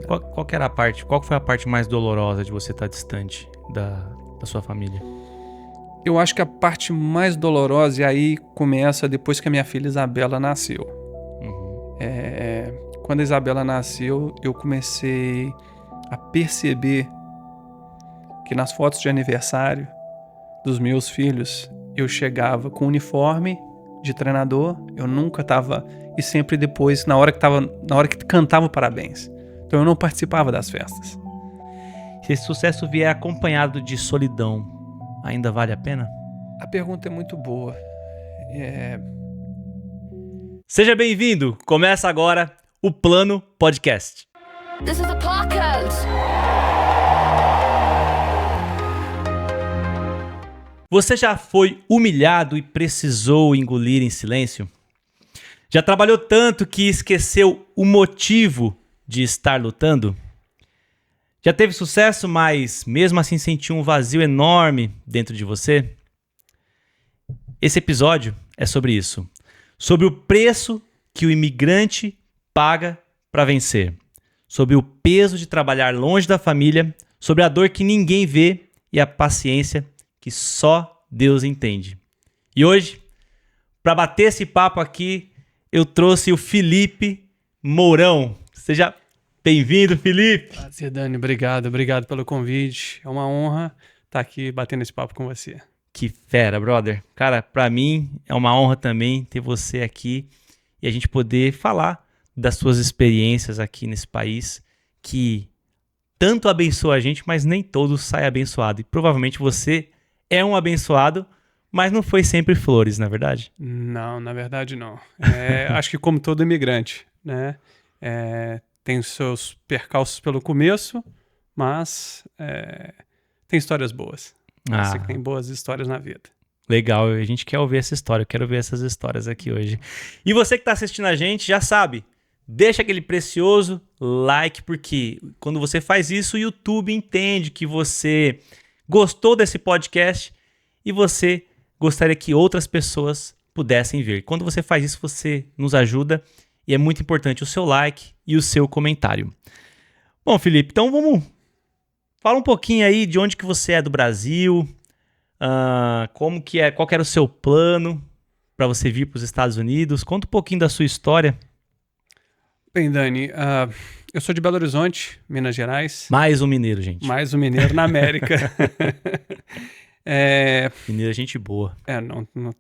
Qual que era a parte, qual foi a parte mais dolorosa de você estar distante da sua família? Eu acho que a parte mais dolorosa, e aí começa depois que a minha filha Isabela nasceu. Uhum. Quando a Isabela nasceu, eu comecei a perceber que nas fotos de aniversário dos meus filhos, eu chegava com uniforme de treinador, eu nunca tava, e sempre depois, na hora que cantava o parabéns. Então eu não participava das festas. Se esse sucesso vier acompanhado de solidão, ainda vale a pena? A pergunta é muito boa. Seja bem-vindo! Começa agora o Plano Podcast. This is a podcast. Você já foi humilhado e precisou engolir em silêncio? Já trabalhou tanto que esqueceu o motivo de estar lutando? Já teve sucesso, mas mesmo assim sentiu um vazio enorme dentro de você? Esse episódio é sobre isso. Sobre o preço que o imigrante paga para vencer. Sobre o peso de trabalhar longe da família. Sobre a dor que ninguém vê e a paciência que só Deus entende. E hoje, para bater esse papo aqui, eu trouxe o Felipe Mourão. Seja bem-vindo, Felipe. Prazer, Dani. Obrigado pelo convite. É uma honra estar aqui batendo esse papo com você. Que fera, brother. Cara, pra mim é uma honra também ter você aqui e a gente poder falar das suas experiências aqui nesse país que tanto abençoa a gente, mas nem todos saem abençoados. E provavelmente você é um abençoado, mas não foi sempre flores, na verdade? Não, na verdade não. Acho que como todo imigrante, né? Tem os seus percalços pelo começo, mas tem histórias boas. Você que tem boas histórias na vida. Legal, a gente quer ouvir essa história, eu quero ver essas histórias aqui hoje. E você que está assistindo a gente já sabe, deixa aquele precioso like, porque quando você faz isso, o YouTube entende que você gostou desse podcast e você gostaria que outras pessoas pudessem ver. Quando você faz isso, você nos ajuda e é muito importante o seu like e o seu comentário. Bom, Felipe, então vamos falar um pouquinho aí de onde que você é do Brasil, como que é, qual que era o seu plano para você vir para os Estados Unidos. Conta um pouquinho da sua história. Bem, Dani, eu sou de Belo Horizonte, Minas Gerais. Mais um mineiro, gente. Mais um mineiro na América. Mineiro é gente boa.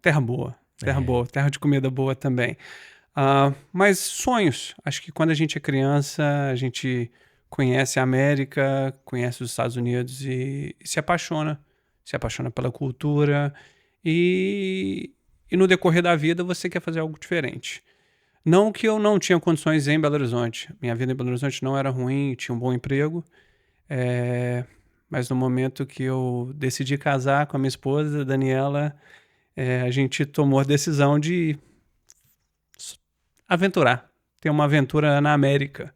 Terra boa. Terra boa, terra de comida boa também. Mas sonhos. Acho que quando a gente é criança, a gente conhece a América, conhece os Estados Unidos e se apaixona. Se apaixona pela cultura e no decorrer da vida você quer fazer algo diferente. Não que eu não tinha condições em Belo Horizonte. Minha vida em Belo Horizonte não era ruim, tinha um bom emprego. Mas no momento que eu decidi casar com a minha esposa, Daniela, a gente tomou a decisão de aventurar. Ter uma aventura na América.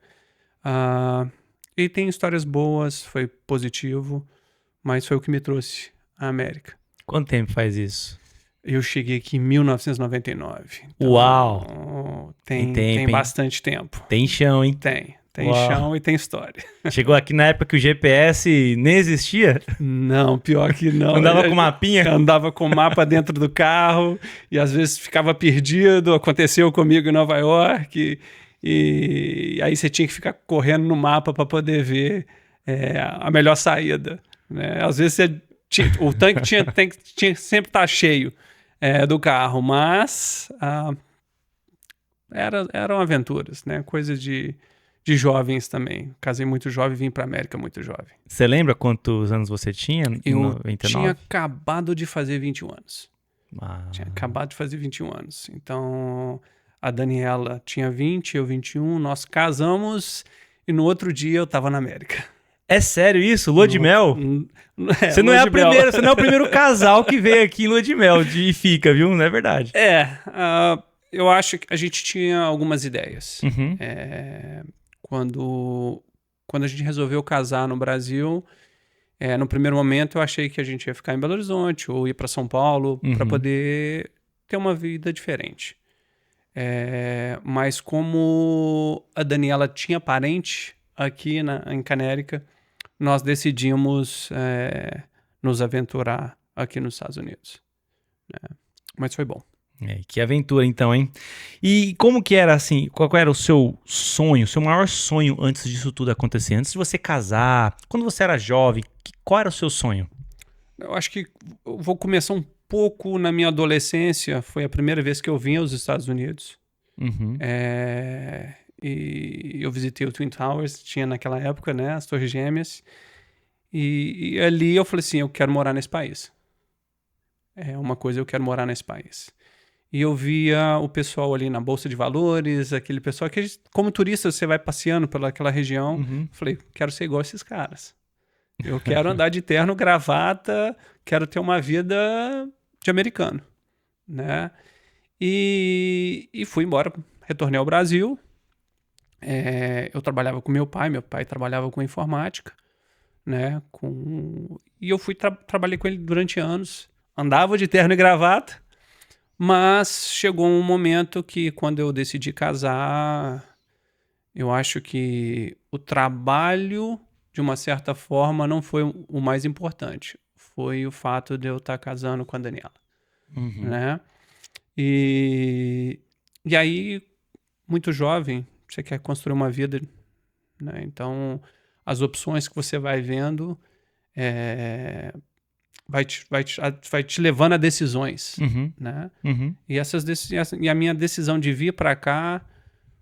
E tem histórias boas, foi positivo, mas foi o que me trouxe à América. Quanto tempo faz isso? Eu cheguei aqui em 1999. Então, Uau! Tem bastante tempo. Tem chão, hein? Tem Uau. chão e tem história. Chegou aqui na época que o GPS nem existia? Não, pior que não. Andava com mapinha? Andava com mapa dentro do carro e às vezes ficava perdido. Aconteceu comigo em Nova York e aí você tinha que ficar correndo no mapa para poder ver a melhor saída. Né? Às vezes o tanque tinha que sempre estar cheio do carro, mas eram aventuras, né? Coisa de jovens também. Casei muito jovem e vim para a América muito jovem. Você lembra quantos anos você tinha? Eu 99? tinha acabado de fazer 21 anos. Tinha acabado de fazer 21 anos. Então, a Daniela tinha 20, eu 21. Nós casamos e no outro dia eu estava na América. É sério isso? Lua de mel? Você não lua é de mel. você não é o primeiro casal que veio aqui em lua de mel e fica, viu? Não é verdade? Eu acho que a gente tinha algumas ideias. Uhum. Quando a gente resolveu casar no Brasil, no primeiro momento eu achei que a gente ia ficar em Belo Horizonte ou ir para São Paulo para poder ter uma vida diferente. Mas como a Daniela tinha parente aqui em Canérica, nós decidimos nos aventurar aqui nos Estados Unidos. Mas foi bom. Que aventura então, hein? E como que era assim, qual era o seu sonho, o seu maior sonho antes disso tudo acontecer? Antes de você casar, quando você era jovem, qual era o seu sonho? Eu acho que eu vou começar um pouco na minha adolescência. Foi a primeira vez que eu vim aos Estados Unidos. Uhum. E eu visitei o Twin Towers, tinha naquela época, né, as Torres Gêmeas. E ali eu falei assim, eu quero morar nesse país. É uma coisa, eu quero morar nesse país. E eu via o pessoal ali na Bolsa de Valores, aquele pessoal que, como turista, você vai passeando pelaquela região. Uhum. Falei, quero ser igual a esses caras. Eu quero andar de terno, gravata, quero ter uma vida de americano, né? E fui embora, retornei ao Brasil. Eu trabalhava com meu pai trabalhava com informática, né? E eu fui trabalhei com ele durante anos, andava de terno e gravata. Mas chegou um momento que, quando eu decidi casar, eu acho que o trabalho, de uma certa forma, não foi o mais importante. Foi o fato de eu estar casando com a Daniela. Uhum. Né? E aí, muito jovem, você quer construir uma vida, né? Então, as opções que você vai vendo vai te levando a decisões, Uhum. né? Uhum. E a minha decisão de vir para cá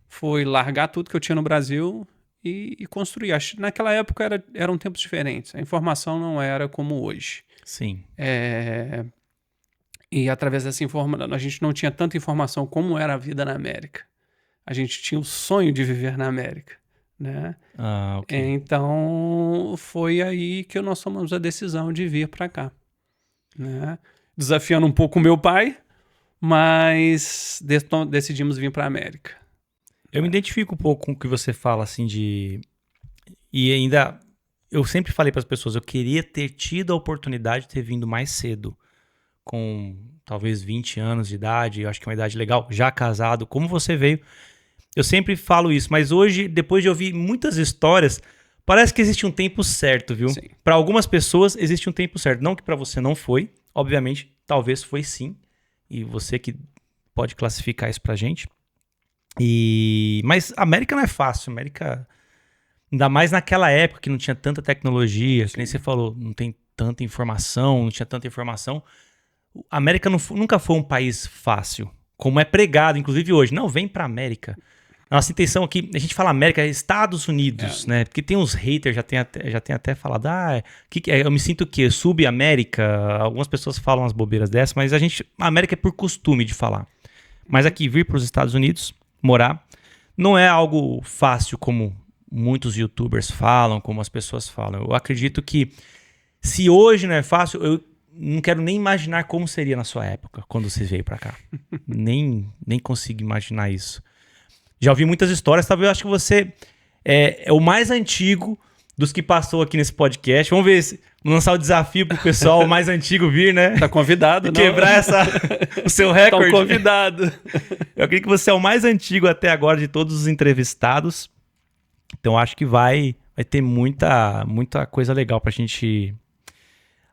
foi largar tudo que eu tinha no Brasil e construir. Naquela época eram tempos diferentes. A informação não era como hoje. Sim. E através dessa informação, a gente não tinha tanta informação como era a vida na América. A gente tinha o sonho de viver na América, né? Ok. Então, foi aí que nós tomamos a decisão de vir para cá, né? Desafiando um pouco o meu pai, mas decidimos vir para a América. Eu me identifico um pouco com o que você fala, assim, E ainda, eu sempre falei para as pessoas, eu queria ter tido a oportunidade de ter vindo mais cedo, com talvez 20 anos de idade, eu acho que é uma idade legal, já casado, como você veio. Eu sempre falo isso, mas hoje, depois de ouvir muitas histórias, parece que existe um tempo certo, viu? Para algumas pessoas existe um tempo certo. Não que para você não foi, obviamente, talvez foi sim. E você que pode classificar isso pra gente. Mas a América não é fácil. A América, ainda mais naquela época que não tinha tanta tecnologia, que nem você falou, não tem tanta informação, não tinha tanta informação. A América nunca foi um país fácil, como é pregado, inclusive hoje. Não, vem pra América. Nossa intenção aqui, a gente fala América, é Estados Unidos, né? Porque tem uns haters, já tem até falado, eu me sinto o quê? Sub-América? Algumas pessoas falam umas bobeiras dessas, mas a América é por costume de falar. Mas aqui, vir para os Estados Unidos, morar, não é algo fácil como muitos youtubers falam, como as pessoas falam. Eu acredito que, se hoje não é fácil, eu não quero nem imaginar como seria na sua época, quando você veio para cá. nem consigo imaginar isso. Já ouvi muitas histórias, talvez eu acho que você é o mais antigo dos que passou aqui nesse podcast. Vamos ver lançar o desafio pro pessoal, o mais antigo vir, né? Tá convidado, não? Quebrar o seu recorde. Tá convidado. Eu acredito que você é o mais antigo até agora de todos os entrevistados. Então acho que vai ter muita coisa legal pra gente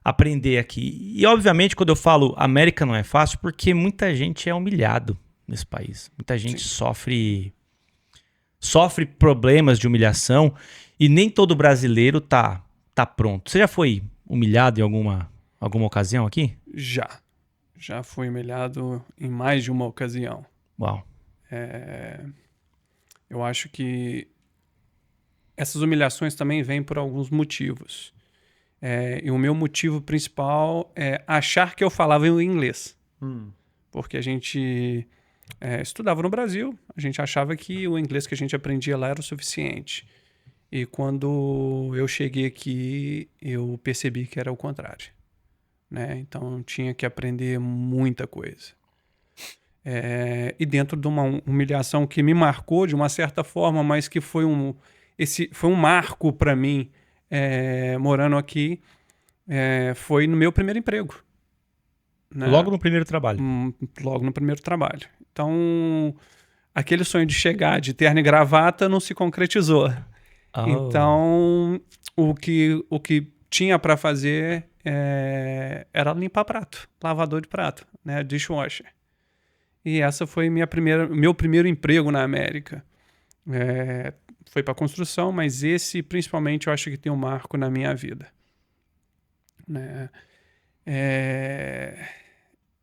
aprender aqui. E obviamente quando eu falo América não é fácil, porque muita gente é humilhado nesse país. Muita gente sofre problemas de humilhação e nem todo brasileiro tá pronto. Você já foi humilhado em alguma ocasião aqui? Já fui humilhado em mais de uma ocasião. Uau. Eu acho que essas humilhações também vêm por alguns motivos. E o meu motivo principal é achar que eu falava em inglês. Porque a gente estudava no Brasil, a gente achava que o inglês que a gente aprendia lá era o suficiente. E quando eu cheguei aqui, eu percebi que era o contrário, né? Então, tinha que aprender muita coisa. E dentro de uma humilhação que me marcou de uma certa forma, mas que foi um marco para mim, morando aqui, foi no meu primeiro emprego. Né? Logo no primeiro trabalho? Logo no primeiro trabalho. Então, aquele sonho de chegar de terno e gravata não se concretizou. Oh. Então, o que tinha para fazer era limpar prato, lavador de prato, né, dishwasher. E essa foi meu primeiro emprego na América. Foi para construção, mas esse principalmente eu acho que tem um marco na minha vida, né?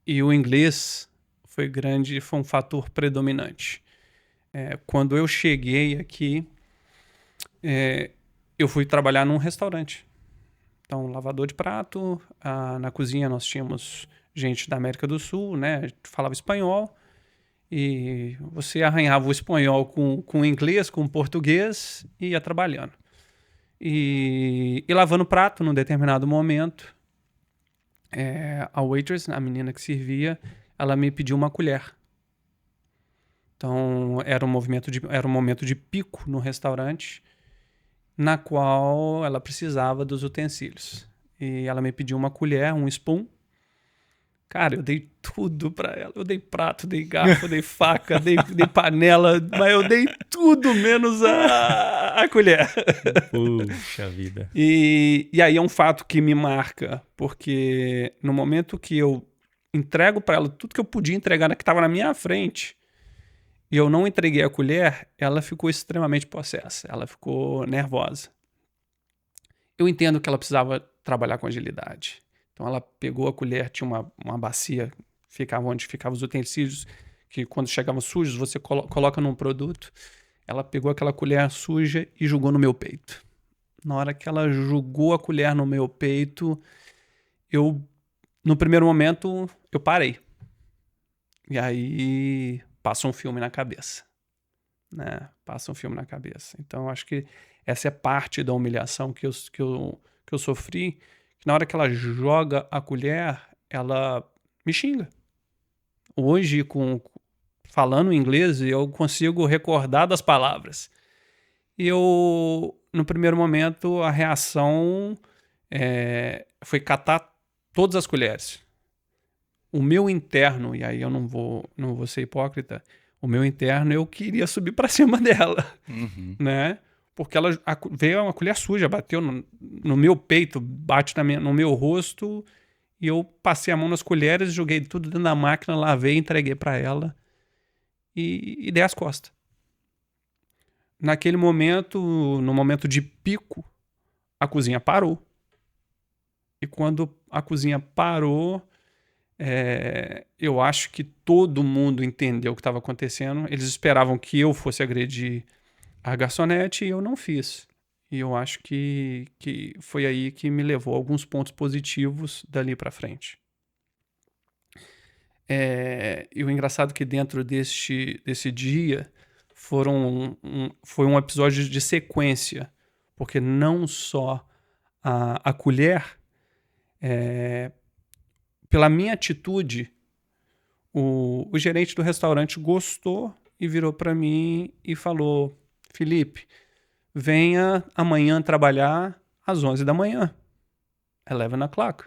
E o inglês foi um fator predominante. Quando eu cheguei aqui, eu fui trabalhar num restaurante. Então, lavador de prato, na cozinha nós tínhamos gente da América do Sul, né? Falava espanhol, e você arranhava o espanhol com o inglês, com o português, e ia trabalhando. E lavando prato num determinado momento, a waitress, a menina que servia, ela me pediu uma colher. Então, era um momento de pico no restaurante, na qual ela precisava dos utensílios. E ela me pediu uma colher, um spoon. Cara, eu dei tudo pra ela. Eu dei prato, dei garfo, dei faca, dei panela, mas eu dei tudo menos a colher. Puxa vida. E aí é um fato que me marca, porque no momento que eu entrego pra ela tudo que eu podia entregar, que estava na minha frente, e eu não entreguei a colher, ela ficou extremamente possessa. Ela ficou nervosa. Eu entendo que ela precisava trabalhar com agilidade. Então ela pegou a colher, tinha uma bacia, onde ficavam os utensílios, que quando chegavam sujos, você coloca num produto. Ela pegou aquela colher suja e jogou no meu peito. Na hora que ela jogou a colher no meu peito, no primeiro momento, eu parei. E aí passa um filme na cabeça, né? Passa um filme na cabeça. Então, acho que essa é parte da humilhação que eu sofri, que na hora que ela joga a colher, ela me xinga. Hoje, falando inglês, eu consigo recordar das palavras. No primeiro momento, a reação foi catar todas as colheres. O meu interno, e aí eu não vou ser hipócrita, o meu interno, eu queria subir para cima dela, né? Porque ela veio uma colher suja, bateu no meu peito, bate no meu rosto, e eu passei a mão nas colheres, joguei tudo dentro da máquina, lavei, entreguei para ela e dei as costas. Naquele momento, no momento de pico, a cozinha parou. E quando a cozinha parou, eu acho que todo mundo entendeu o que estava acontecendo. Eles esperavam que eu fosse agredir a garçonete e eu não fiz. E eu acho que foi aí que me levou a alguns pontos positivos dali para frente. E o engraçado é que dentro desse dia foi um episódio de sequência, porque não só a colher, pela minha atitude, o gerente do restaurante gostou e virou para mim e falou: Felipe, venha amanhã trabalhar às 11 da manhã. 11 o'clock.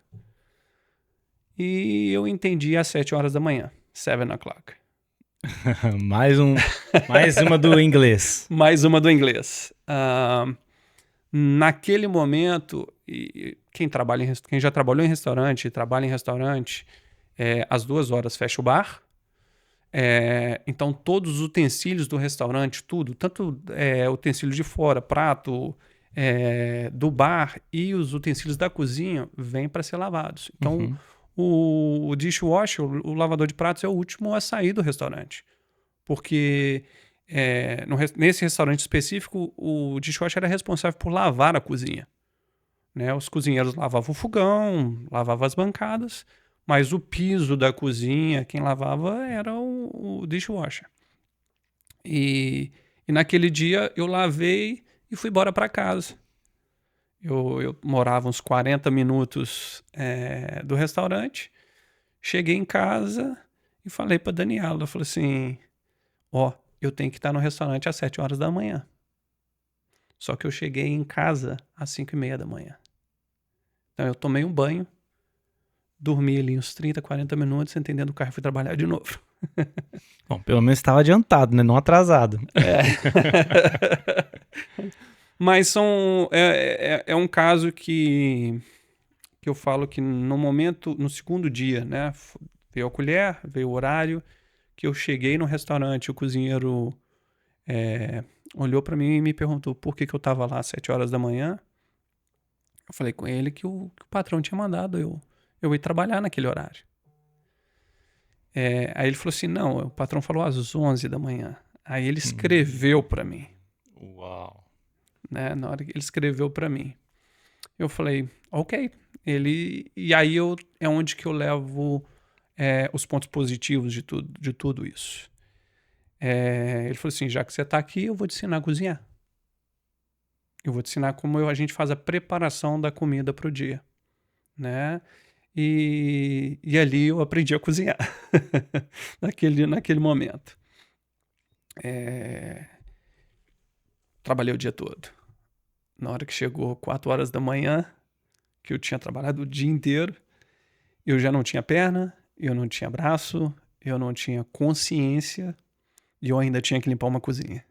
E eu entendi às 7 horas da manhã. 7 o'clock. mais uma do inglês. Mais uma do inglês. Naquele momento, quem já trabalhou em restaurante, trabalha em restaurante, às 2 horas fecha o bar. Então todos os utensílios do restaurante, tudo, tanto utensílio de fora, prato, do bar e os utensílios da cozinha, vêm para ser lavados. Então o dishwasher, o lavador de pratos, é o último a sair do restaurante. Porque nesse restaurante específico, o dishwasher era responsável por lavar a cozinha, né? Os cozinheiros lavavam o fogão, lavavam as bancadas, mas o piso da cozinha, quem lavava era o dishwasher. E naquele dia eu lavei e fui embora para casa. Eu morava uns 40 minutos do restaurante. Cheguei em casa e falei para Daniela, eu falei assim: eu tenho que estar no restaurante às 7 horas da manhã. Só que eu cheguei em casa às 5:30 da manhã. Então eu tomei um banho, dormi ali uns 30, 40 minutos, entendendo o carro, e fui trabalhar de novo. Bom, pelo menos estava adiantado, né? Não atrasado. Mas é um caso que eu falo que no momento, no segundo dia, né? Veio a colher, veio o horário, que eu cheguei no restaurante, o cozinheiro olhou para mim e me perguntou por que eu estava lá às 7 horas da manhã. Eu falei com ele que o patrão tinha mandado eu ir trabalhar naquele horário. Aí ele falou assim, não, o patrão falou às 11 da manhã. Aí ele escreveu para mim. Uau. Né? Na hora que ele escreveu para mim. Eu falei, ok. E aí é onde que eu levo os pontos positivos de tudo isso. Ele falou assim, já que você está aqui, eu vou te ensinar a cozinhar. Eu vou te ensinar como a gente faz a preparação da comida para o dia. Né? E ali eu aprendi a cozinhar. naquele momento. Trabalhei o dia todo. Na hora que chegou 4 horas da manhã, que eu tinha trabalhado o dia inteiro, eu já não tinha perna, eu não tinha braço, eu não tinha consciência e eu ainda tinha que limpar uma cozinha.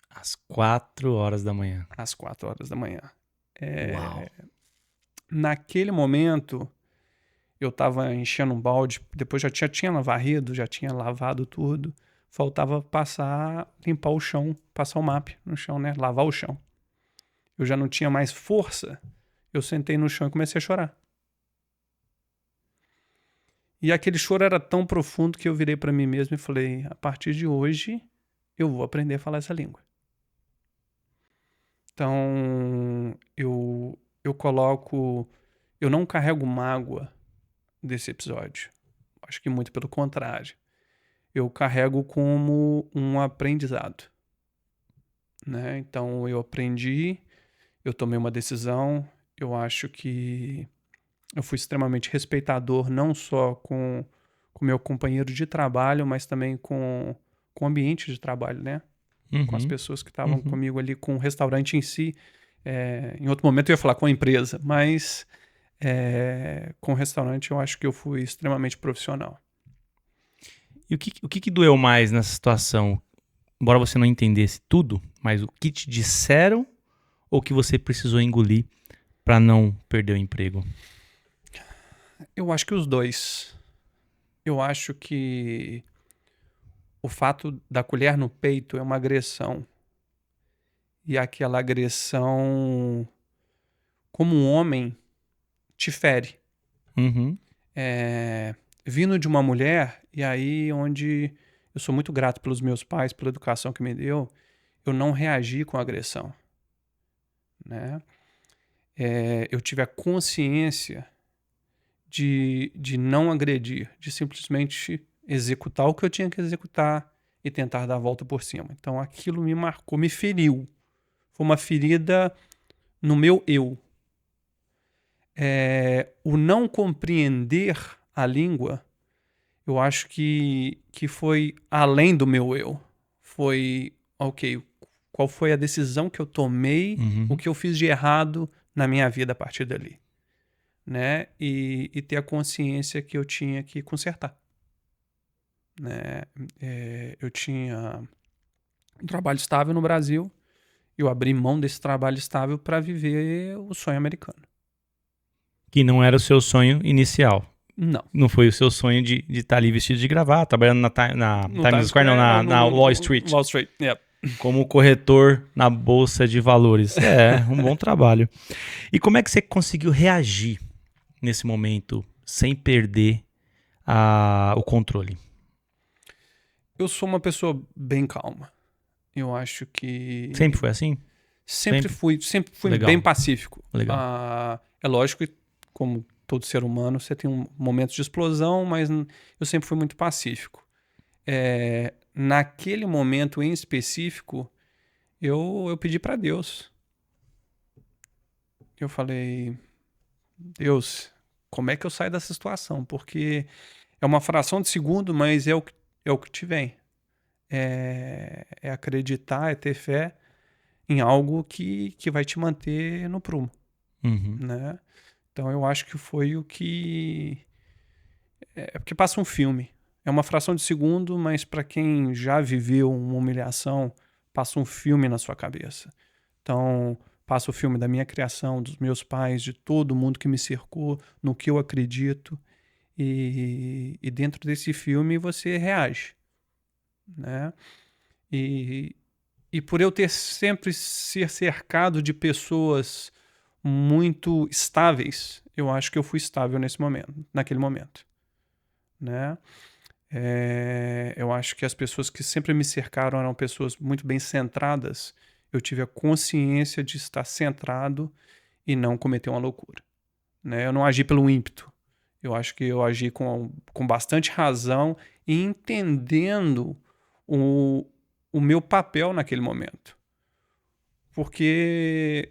Às 4 horas da manhã. Às 4 horas da manhã. Uau. Naquele momento, eu tava enchendo um balde, depois já tinha varrido, já tinha lavado tudo, faltava limpar o chão, passar o MAP no chão, né? Lavar o chão. Eu já não tinha mais força, eu sentei no chão e comecei a chorar. E aquele choro era tão profundo que eu virei para mim mesmo e falei, a partir de hoje, eu vou aprender a falar essa língua. Então, eu não carrego mágoa desse episódio. Acho que muito pelo contrário. Eu carrego como um aprendizado. Né? Então, eu aprendi, eu tomei uma decisão, eu acho que eu fui extremamente respeitador, não só com o meu companheiro de trabalho, mas também com o ambiente de trabalho, né? Com as pessoas que estavam comigo ali, com o restaurante em si. Em outro momento eu ia falar com a empresa, mas com o restaurante eu acho que eu fui extremamente profissional. E o que doeu mais nessa situação? Embora você não entendesse tudo, mas o que te disseram ou que você precisou engolir para não perder o emprego? Eu acho que os dois. Eu acho que o fato da colher no peito é uma agressão. E aquela agressão, como um homem, te fere. Uhum. Vindo de uma mulher, e aí onde eu sou muito grato pelos meus pais, pela educação que me deu, eu não reagi com agressão. Né? Eu tive a consciência de não agredir, de simplesmente executar o que eu tinha que executar e tentar dar a volta por cima. Então aquilo me marcou, me feriu. Foi uma ferida no meu eu. O não compreender a língua, eu acho que foi além do meu eu. Foi, ok, qual foi a decisão que eu tomei, o que eu fiz de errado na minha vida a partir dali. Né? E ter a consciência que eu tinha que consertar. Né? Eu tinha um trabalho estável no Brasil, eu abri mão desse trabalho estável para viver o sonho americano. Que não era o seu sonho inicial. Não. Não foi o seu sonho de estar ali vestido de gravata, trabalhando na Times Square, não, na Wall Street. Wall Street, yeah. Como corretor na Bolsa de Valores. Um bom trabalho. E como é que você conseguiu reagir nesse momento sem perder o controle? Eu sou uma pessoa bem calma. Eu acho que... Sempre foi assim? Sempre fui bem pacífico. Legal. É lógico que, como todo ser humano, você tem momentos de explosão, mas eu sempre fui muito pacífico. Naquele momento em específico, eu pedi para Deus. Eu falei, Deus, como é que eu saio dessa situação? Porque é uma fração de segundo, mas é o que te vem. É acreditar, é ter fé em algo que vai te manter no prumo. Né? Então eu acho que foi o que... porque passa um filme. É uma fração de segundo, mas para quem já viveu uma humilhação, passa um filme na sua cabeça. Então, passa o filme da minha criação, dos meus pais, de todo mundo que me cercou, no que eu acredito. E dentro desse filme você reage, né? E por eu ter sempre ser cercado de pessoas muito estáveis, eu acho que eu fui estável naquele momento, né? Eu acho que as pessoas que sempre me cercaram eram pessoas muito bem centradas. Eu tive a consciência de estar centrado e não cometer uma loucura, né? Eu não agi pelo ímpeto. Eu acho que eu agi com bastante razão e entendendo o meu papel naquele momento. Porque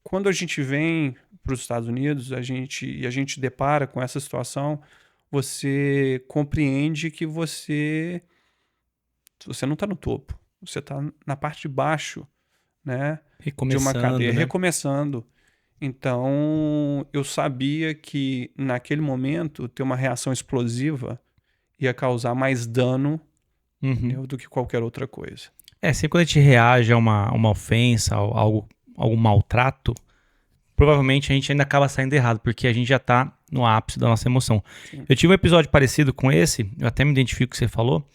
quando a gente vem para os Estados Unidos a gente depara com essa situação, você compreende que você não está no topo, você está na parte de baixo, né, de uma cadeia, né? recomeçando. Então, eu sabia que naquele momento ter uma reação explosiva ia causar mais dano, entendeu, do que qualquer outra coisa. Sempre quando a gente reage a uma ofensa, a algum maltrato, provavelmente a gente ainda acaba saindo errado, porque a gente já tá no ápice da nossa emoção. Sim. Eu tive um episódio parecido com esse, eu até me identifico com o que você falou,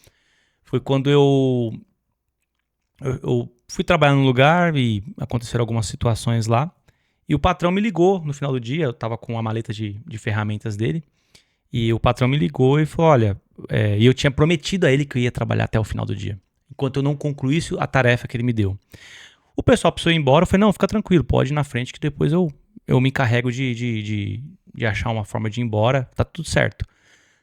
foi quando eu fui trabalhar num lugar e aconteceram algumas situações lá, e o patrão me ligou no final do dia, eu tava com a maleta de ferramentas dele, e o patrão me ligou e falou, olha, e eu tinha prometido a ele que eu ia trabalhar até o final do dia, enquanto eu não concluísse a tarefa que ele me deu. O pessoal precisou ir embora, eu falei, não, fica tranquilo, pode ir na frente que depois eu me encarrego de achar uma forma de ir embora, tá tudo certo.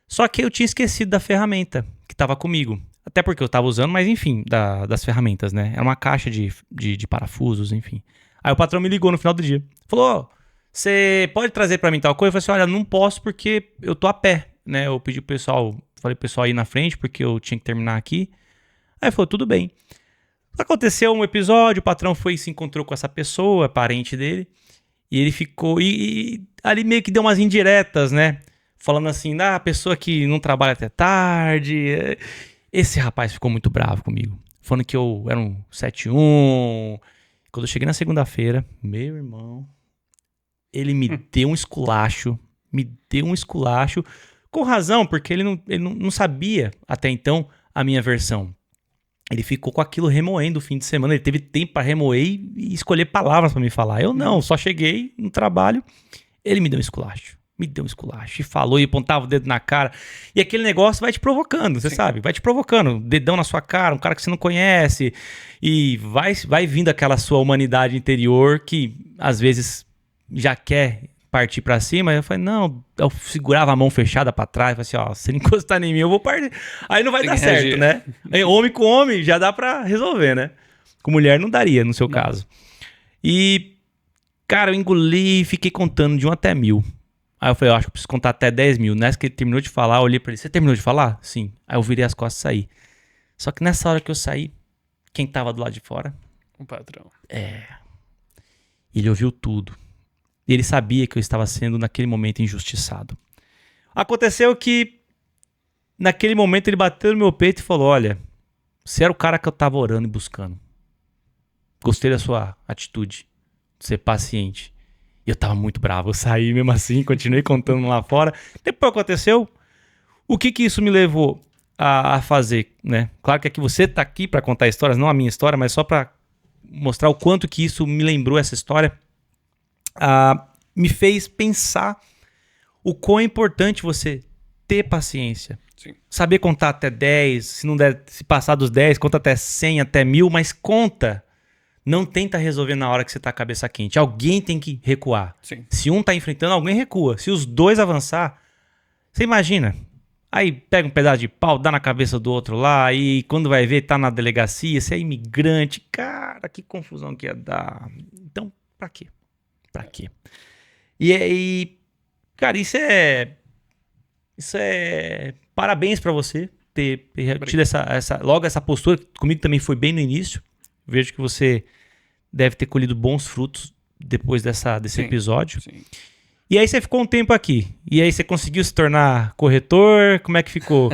Só que eu tinha esquecido da ferramenta que tava comigo, até porque eu tava usando, mas enfim, das ferramentas, né? Era uma caixa de parafusos, enfim. Aí o patrão me ligou no final do dia, falou, você pode trazer pra mim tal coisa? Eu falei assim, olha, não posso porque eu tô a pé, né? Eu pedi pro pessoal, falei pro pessoal ir na frente porque eu tinha que terminar aqui. Aí ele falou, tudo bem. Aconteceu um episódio, o patrão foi e se encontrou com essa pessoa, parente dele, e ele ficou, e ali meio que deu umas indiretas, né? Falando assim, a pessoa que não trabalha até tarde. Esse rapaz ficou muito bravo comigo, falando que eu era um 7-1. Quando eu cheguei na segunda-feira, meu irmão, ele me deu um esculacho, com razão, porque ele não sabia até então a minha versão. Ele ficou com aquilo remoendo o fim de semana. Ele teve tempo para remoer e escolher palavras para me falar. Eu não, só cheguei no trabalho. Ele me deu um esculacho. E falou e apontava o dedo na cara. E aquele negócio vai te provocando, você sabe? Vai te provocando. Dedão na sua cara, um cara que você não conhece. E vai vindo aquela sua humanidade interior que às vezes já quer partir pra cima. Eu falei, não, eu segurava a mão fechada pra trás, falei assim, ó, se ele encostar em mim, eu vou partir. Aí não vai dar certo, né? Homem com homem já dá pra resolver, né? Com mulher não daria, no seu caso. E, cara, eu engoli e fiquei contando de 1 até 1000. Aí eu falei, eu acho que eu preciso contar até 10.000. Nessa que ele terminou de falar, eu olhei pra ele, você terminou de falar? Sim. Aí eu virei as costas e saí. Só que nessa hora que eu saí, quem tava do lado de fora? O patrão. Ele ouviu tudo. E ele sabia que eu estava sendo, naquele momento, injustiçado. Aconteceu que, naquele momento, ele bateu no meu peito e falou, olha, você era o cara que eu estava orando e buscando. Gostei da sua atitude, de ser paciente. E eu estava muito bravo. Eu saí mesmo assim, continuei contando lá fora. Depois aconteceu. O que isso me levou a fazer, né? Claro que aqui você está aqui para contar histórias, não a minha história, mas só para mostrar o quanto que isso me lembrou, essa história. Me fez pensar o quão é importante você ter paciência. Sim. Saber contar até 10, se passar dos 10, conta até 100, até 1000, mas conta. Não tenta resolver na hora que você tá com a cabeça quente. Alguém tem que recuar. Sim. Se um tá enfrentando, alguém recua. Se os dois avançar, você imagina. Aí pega um pedaço de pau, dá na cabeça do outro lá, e quando vai ver, tá na delegacia, você é imigrante. Cara, que confusão que ia dar. Então, pra quê? Pra quê? E cara, isso é parabéns pra você ter tido logo essa postura. Comigo também foi bem no início. Vejo que você deve ter colhido bons frutos depois desse episódio. Sim. E aí você ficou um tempo aqui. E aí você conseguiu se tornar corretor? Como é que ficou?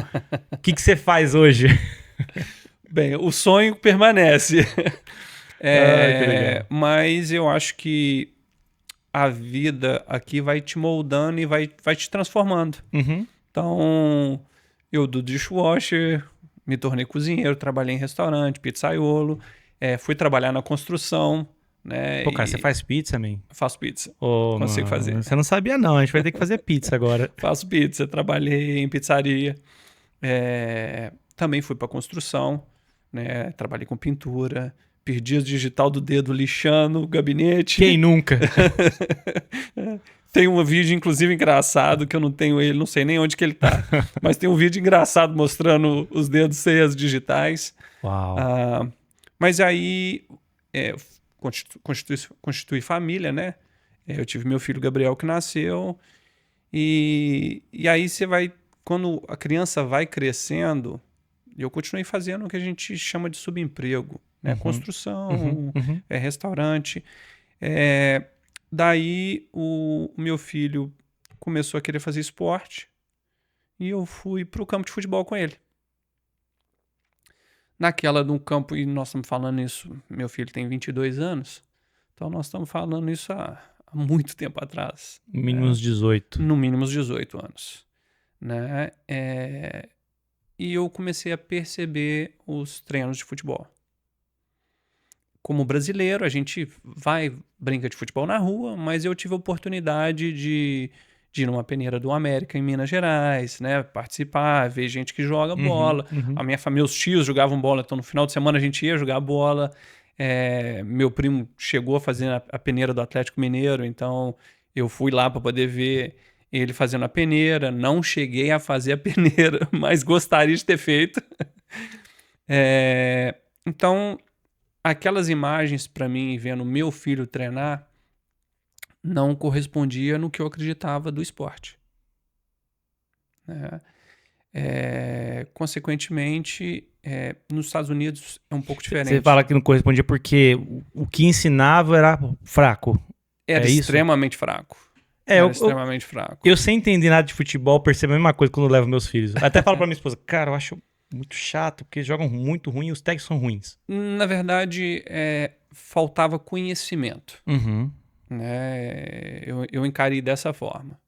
O que você faz hoje? Bem, o sonho permanece. Ai, que legal. Mas eu acho que a vida aqui vai te moldando e vai te transformando. Uhum. Então, eu do dishwasher, me tornei cozinheiro, trabalhei em restaurante, pizzaiolo, fui trabalhar na construção, né? Pô, cara, você E faz pizza, man? faço pizza. Ô, Consigo mano, fazer. você não sabia não, a gente vai ter que fazer pizza agora. Faço pizza, trabalhei em pizzaria. Também fui para construção, né? Trabalhei com pintura, perdi o digital do dedo lixando o gabinete. Quem nunca? Tem um vídeo, inclusive, engraçado, que eu não tenho ele, não sei nem onde que ele tá. Mas tem um vídeo engraçado mostrando os dedos sem as digitais. Uau. Mas aí, constitui família, né? Eu tive meu filho Gabriel que nasceu. E aí você vai, quando a criança vai crescendo, eu continuei fazendo o que a gente chama de subemprego, né? Construção, restaurante. Daí o meu filho começou a querer fazer esporte e eu fui para o campo de futebol com ele. Naquela de um campo, e nós estamos falando isso, meu filho tem 22 anos, então nós estamos falando isso há muito tempo atrás. Mínimo uns 18. No mínimo uns 18 anos. Né? E eu comecei a perceber os treinos de futebol. Como brasileiro, a gente brinca de futebol na rua, mas eu tive a oportunidade de ir numa peneira do América em Minas Gerais, né? Participar, ver gente que joga bola. A minha família, meus tios jogavam bola, então no final de semana a gente ia jogar bola. Meu primo chegou a fazer a peneira do Atlético Mineiro, então eu fui lá para poder ver ele fazendo a peneira. Não cheguei a fazer a peneira, mas gostaria de ter feito. Então, aquelas imagens para mim, vendo meu filho treinar, não correspondia no que eu acreditava do esporte. Consequentemente, nos Estados Unidos é um pouco diferente. Você fala que não correspondia porque o que ensinava era fraco. Era isso? extremamente fraco. Extremamente fraco. Eu sem entender nada de futebol, percebo a mesma coisa quando eu levo meus filhos. Até falo pra minha esposa, cara, eu acho muito chato, porque eles jogam muito ruim e os técnicos são ruins. Na verdade, faltava conhecimento. Né? Eu encarei dessa forma.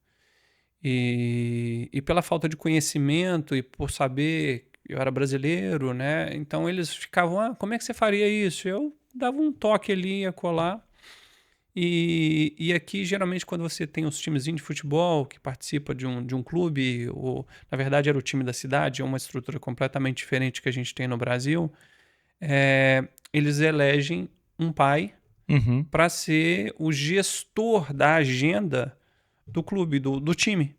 E pela falta de conhecimento e por saber que eu era brasileiro, né? Então eles ficavam, como é que você faria isso? Eu dava um toque ali, ia colar. E aqui, geralmente, quando você tem os timezinhos de futebol que participa de um clube, ou na verdade era o time da cidade, é uma estrutura completamente diferente que a gente tem no Brasil, eles elegem um pai para ser o gestor da agenda do clube, do time.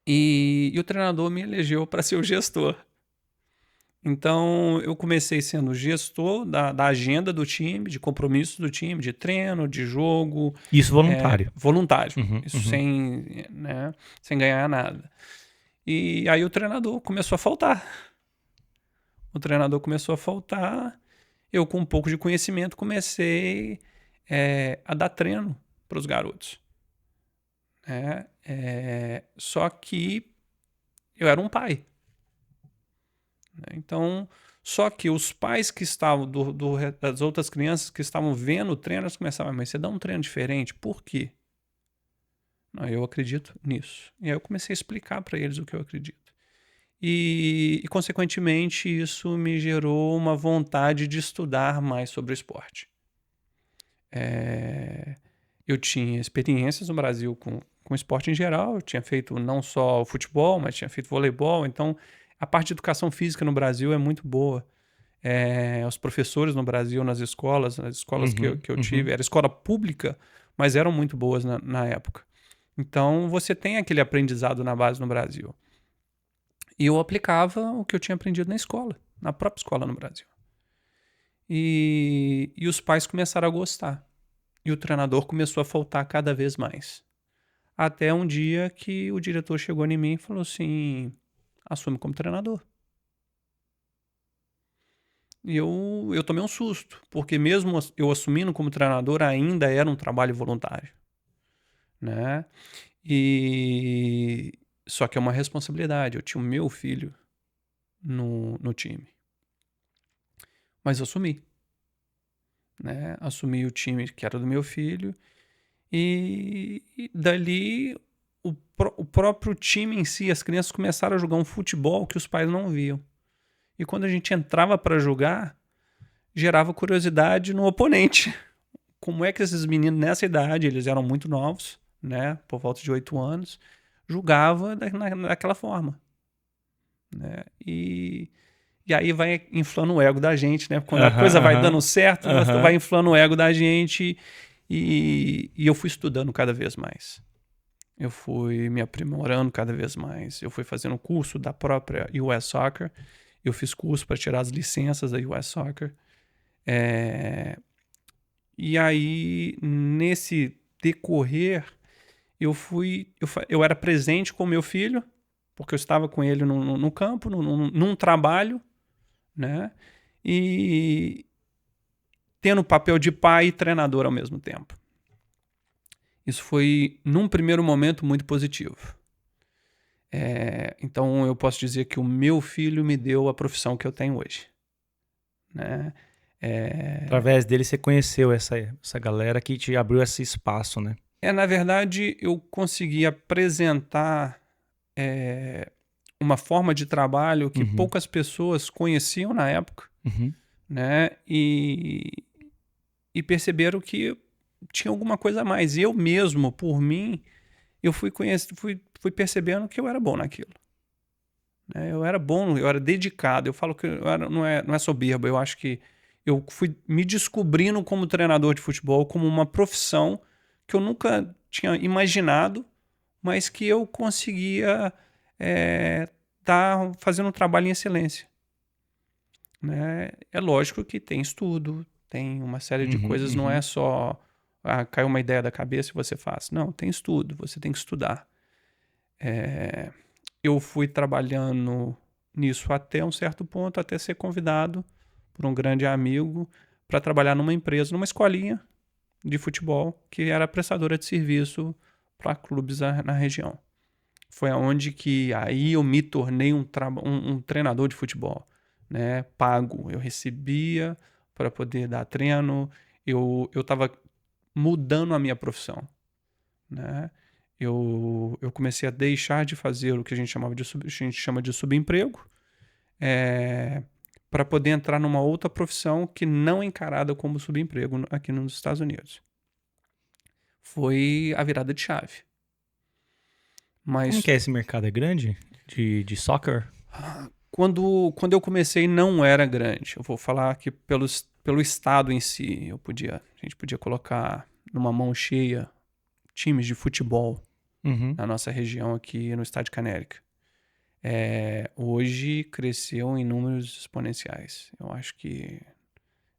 E o treinador me elegeu para ser o gestor. Então, eu comecei sendo gestor da agenda do time, de compromissos do time, de treino, de jogo. Isso voluntário. Voluntário. Isso sem ganhar nada. E aí o treinador começou a faltar. Eu, com um pouco de conhecimento, comecei a dar treino para os garotos. Só que eu era um pai. Então, só que os pais que estavam, das outras crianças que estavam vendo o treino, eles começavam, mas você dá um treino diferente, por quê? Não, eu acredito nisso. E aí eu comecei a explicar para eles o que eu acredito. E, consequentemente, isso me gerou uma vontade de estudar mais sobre o esporte. Eu tinha experiências no Brasil com esporte em geral, eu tinha feito não só o futebol, mas tinha feito voleibol, então a parte de educação física no Brasil é muito boa. Os professores no Brasil, nas escolas que eu tive, era escola pública, mas eram muito boas na época. Então, você tem aquele aprendizado na base no Brasil. E eu aplicava o que eu tinha aprendido na escola, na própria escola no Brasil. E os pais começaram a gostar. E o treinador começou a faltar cada vez mais. Até um dia que o diretor chegou em mim e falou assim, assume como treinador. E eu tomei um susto, porque mesmo eu assumindo como treinador, ainda era um trabalho voluntário. Né? Só que é uma responsabilidade. Eu tinha o meu filho no time. Mas eu assumi. né? Assumi o time que era do meu filho e dali o próprio time em si, as crianças começaram a jogar um futebol que os pais não viam. E quando a gente entrava para jogar, gerava curiosidade no oponente. Como é que esses meninos nessa idade, eles eram muito novos, né? Por volta de 8 anos, jogavam daquela forma, né? E aí vai inflando o ego da gente, né? Quando a coisa vai dando certo, vai inflando o ego da gente e eu fui estudando cada vez mais. Eu fui me aprimorando cada vez mais. Eu fui fazendo curso da própria US Soccer. Eu fiz curso para tirar as licenças da US Soccer. E aí, nesse decorrer, eu era presente com meu filho, porque eu estava com ele no campo, num trabalho, né? E tendo o papel de pai e treinador ao mesmo tempo. Isso foi, num primeiro momento, muito positivo. Então, eu posso dizer que o meu filho me deu a profissão que eu tenho hoje, né? Através dele você conheceu essa galera que te abriu esse espaço, né? Na verdade, eu consegui apresentar uma forma de trabalho que poucas pessoas conheciam na época, né? E perceberam que tinha alguma coisa a mais. Eu mesmo, por mim, eu fui percebendo que eu era bom naquilo. Né? Eu era bom, eu era dedicado. Eu falo que não é soberbo, eu acho que eu fui me descobrindo como treinador de futebol, como uma profissão que eu nunca tinha imaginado, mas que eu conseguia estar fazendo um trabalho em excelência. Né? É lógico que tem estudo, tem uma série de coisas, não é só caiu uma ideia da cabeça e você faz. Não, tem estudo, você tem que estudar. Eu fui trabalhando nisso até um certo ponto, até ser convidado por um grande amigo para trabalhar numa empresa, numa escolinha de futebol que era prestadora de serviço para clubes na região. Foi aonde que aí eu me tornei um treinador de futebol, né? Pago. Eu recebia para poder dar treino. Eu estava mudando a minha profissão, né? Eu comecei a deixar de fazer o que a gente chama de subemprego, para poder entrar numa outra profissão que não é encarada como subemprego aqui nos Estados Unidos. Foi a virada de chave. Mas como que é esse mercado? É grande? De soccer? Quando eu comecei não era grande. Eu vou falar que pelo estado em si, a gente podia colocar numa mão cheia times de futebol na nossa região aqui no estado de Connecticut. Hoje cresceu em números exponenciais. Eu acho que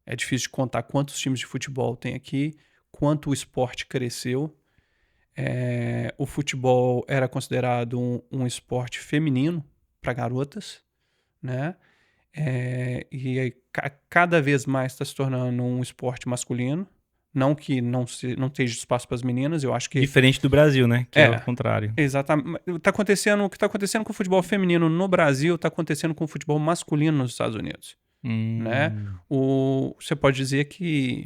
é difícil de contar quantos times de futebol tem aqui, quanto o esporte cresceu. O futebol era considerado um esporte feminino para garotas, né? E aí, cada vez mais está se tornando um esporte masculino. Não que não esteja espaço para as meninas, eu acho que... Diferente do Brasil, né? Que é o contrário. Exatamente. O que está acontecendo com o futebol feminino no Brasil está acontecendo com o futebol masculino nos Estados Unidos. Né? Você pode dizer que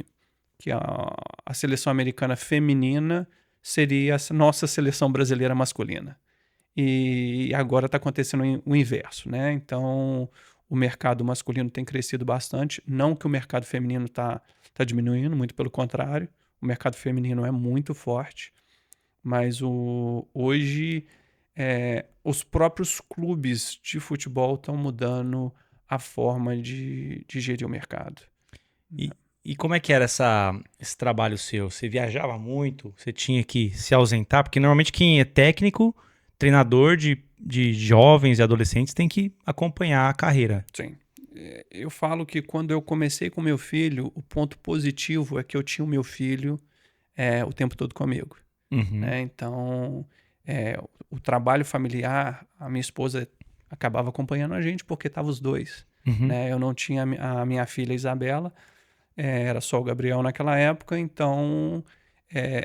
a seleção americana feminina seria a nossa seleção brasileira masculina. E agora está acontecendo o inverso, né? Então, o mercado masculino tem crescido bastante. Não que o mercado feminino está diminuindo, muito pelo contrário. O mercado feminino é muito forte. Mas hoje, os próprios clubes de futebol estão mudando a forma de gerir o mercado. E como é que era esse trabalho seu? Você viajava muito? Você tinha que se ausentar? Porque normalmente quem é técnico, treinador de jovens e adolescentes tem que acompanhar a carreira. Sim. Eu falo que quando eu comecei com meu filho, o ponto positivo é que eu tinha o meu filho o tempo todo comigo. Né? Então, o trabalho familiar, a minha esposa acabava acompanhando a gente porque estavam os dois. Né? Eu não tinha a minha filha Isabela, era só o Gabriel naquela época, então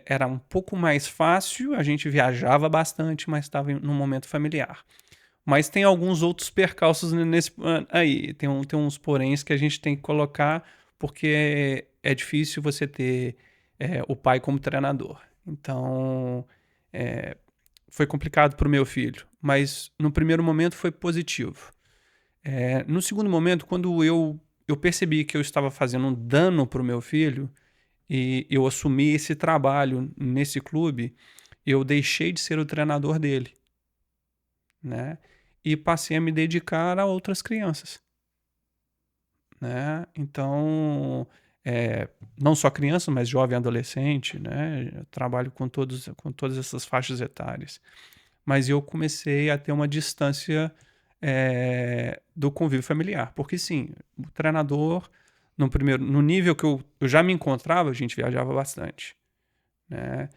era um pouco mais fácil, a gente viajava bastante, mas estava num momento familiar. Mas tem alguns outros percalços aí, tem uns poréns que a gente tem que colocar, porque é difícil você ter o pai como treinador. Então, foi complicado para o meu filho, mas no primeiro momento foi positivo. No segundo momento, quando eu percebi que eu estava fazendo um dano para o meu filho e eu assumi esse trabalho nesse clube, eu deixei de ser o treinador dele, né? E passei a me dedicar a outras crianças, né? Então, não só criança, mas jovem e adolescente, né? Eu trabalho com todas essas faixas etárias. Mas eu comecei a ter uma distância do convívio familiar. Porque, sim, o treinador, no nível que eu já me encontrava, a gente viajava bastante, né?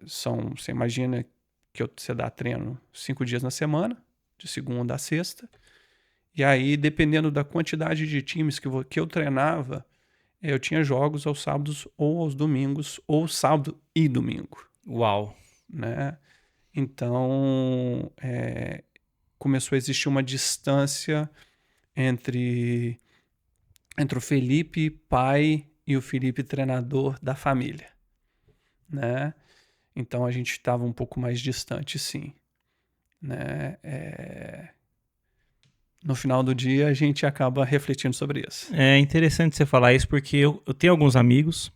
Você imagina que você dá treino 5 dias na semana, de segunda a sexta, e aí, dependendo da quantidade de times que eu treinava, eu tinha jogos aos sábados ou aos domingos, ou sábado e domingo. Uau! Né? Então, começou a existir uma distância entre o Felipe pai e o Felipe treinador da família, né? Então a gente estava um pouco mais distante, sim, né? No final do dia a gente acaba refletindo sobre isso. É interessante você falar isso porque eu tenho alguns amigos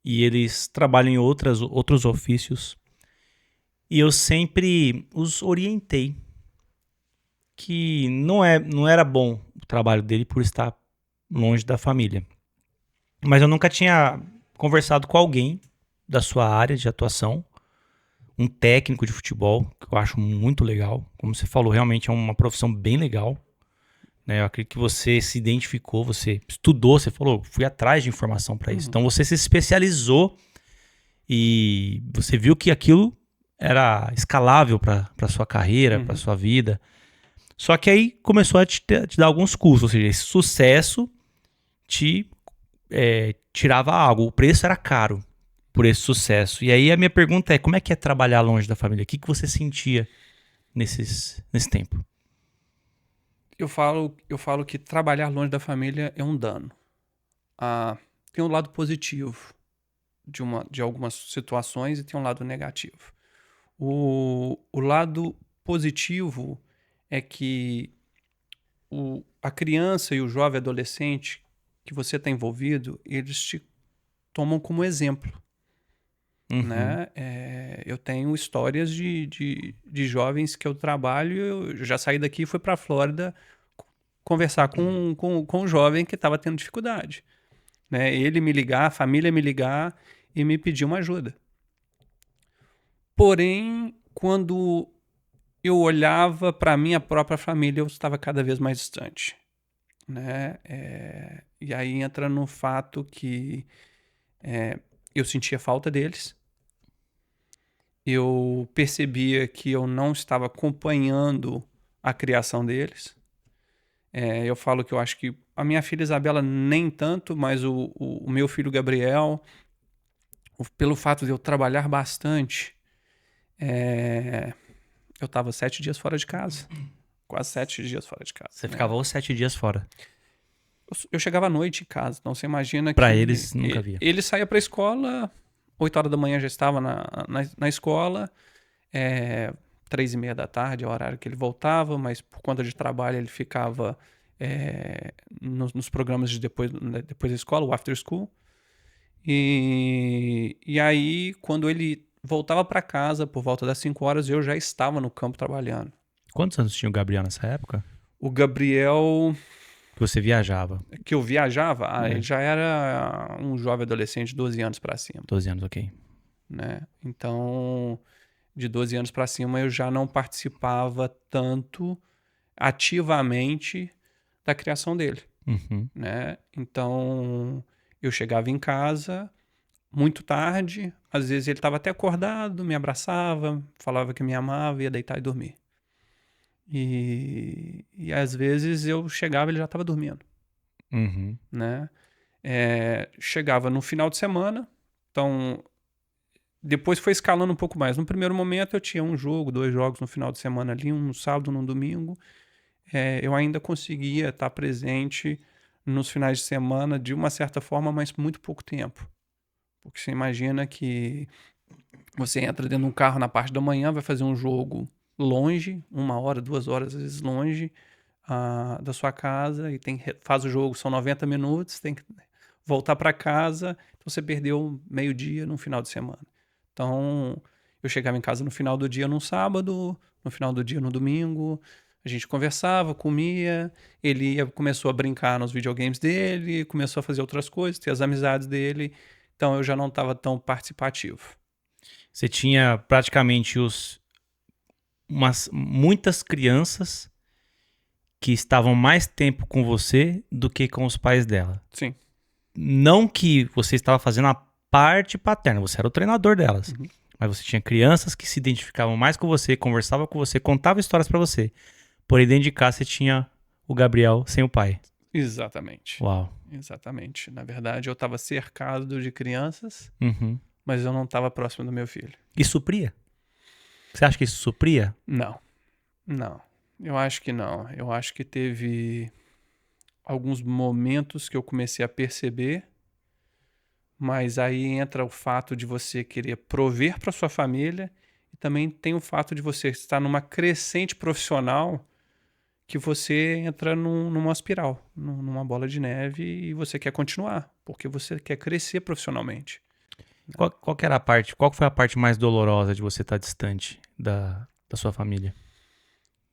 e eles trabalham em outros ofícios e eu sempre os orientei que não era bom o trabalho dele por estar longe da família. Mas eu nunca tinha conversado com alguém da sua área de atuação, um técnico de futebol, que eu acho muito legal. Como você falou, realmente é uma profissão bem legal. Né? Eu acredito que você se identificou, você estudou, você falou, fui atrás de informação para isso. Então você se especializou e você viu que aquilo era escalável para sua carreira, para sua vida. Só que aí começou a te dar alguns custos, ou seja, esse sucesso te tirava algo, o preço era caro por esse sucesso. E aí a minha pergunta é, como é que é trabalhar longe da família? O que você sentia nesse tempo? Eu falo que trabalhar longe da família é um dano. Tem um lado positivo de algumas situações e tem um lado negativo. O lado positivo é que a criança e o jovem adolescente que você está envolvido, eles te tomam como exemplo. Né? Eu tenho histórias de jovens que eu trabalho, eu já saí daqui e fui para a Flórida conversar com um jovem que estava tendo dificuldade. Né? Ele me ligar, a família me ligar e me pedir uma ajuda. Porém, quando eu olhava para a minha própria família, eu estava cada vez mais distante. Né? E aí entra no fato que eu sentia falta deles. Eu percebia que eu não estava acompanhando a criação deles. Eu falo que eu acho que a minha filha Isabela nem tanto, mas o meu filho Gabriel, pelo fato de eu trabalhar bastante, eu estava 7 dias fora de casa. Quase 7 dias fora de casa. Você ficava os 7 dias fora? Eu chegava à noite em casa, então você imagina que... Para eles nunca via. Ele saía para a escola, 8 horas da manhã já estava na escola, 3:30 da tarde é o horário que ele voltava, mas por conta de trabalho ele ficava nos programas de depois da escola, o after school. E aí, quando ele voltava para casa, por volta das 5 horas, eu já estava no campo trabalhando. Quantos anos tinha o Gabriel nessa época? O Gabriel... Que você viajava? Que eu viajava? Ele já era um jovem adolescente de 12 anos para cima. 12 anos, ok. Né? Então, de 12 anos para cima, eu já não participava tanto ativamente da criação dele. Né? Então, eu chegava em casa muito tarde, às vezes ele estava até acordado, me abraçava, falava que me amava, ia deitar e dormir. E às vezes eu chegava e ele já estava dormindo. Né? Chegava no final de semana, então depois foi escalando um pouco mais. No primeiro momento eu tinha 1 jogo, 2 jogos no final de semana ali, um no sábado, no domingo. Eu ainda conseguia estar presente nos finais de semana, de uma certa forma, mas muito pouco tempo. Porque você imagina que você entra dentro de um carro na parte da manhã, vai fazer um jogo longe, 1 hora, 2 horas, às vezes longe da sua casa, e faz o jogo, são 90 minutos, tem que voltar para casa, então você perdeu meio-dia no final de semana. Então, eu chegava em casa no final do dia num sábado, no final do dia no domingo, a gente conversava, comia, começou a brincar nos videogames dele, começou a fazer outras coisas, ter as amizades dele, então eu já não estava tão participativo. Você tinha praticamente muitas crianças que estavam mais tempo com você do que com os pais dela. Sim. Não que você estava fazendo a parte paterna, você era o treinador delas. Uhum. Mas você tinha crianças que se identificavam mais com você, conversavam com você, contavam histórias pra você. Porém, dentro de casa você tinha o Gabriel sem o pai. Exatamente. Uau. Exatamente. Na verdade, eu estava cercado de crianças, Uhum. mas eu não estava próximo do meu filho. E supria? Você acha que isso supria? Não. Eu acho que não. Eu acho que teve alguns momentos que eu comecei a perceber, mas aí entra o fato de você querer prover para sua família e também tem o fato de você estar numa crescente profissional que você entra numa espiral, numa bola de neve e você quer continuar, porque você quer crescer profissionalmente. Qual foi a parte mais dolorosa de você estar distante da sua família?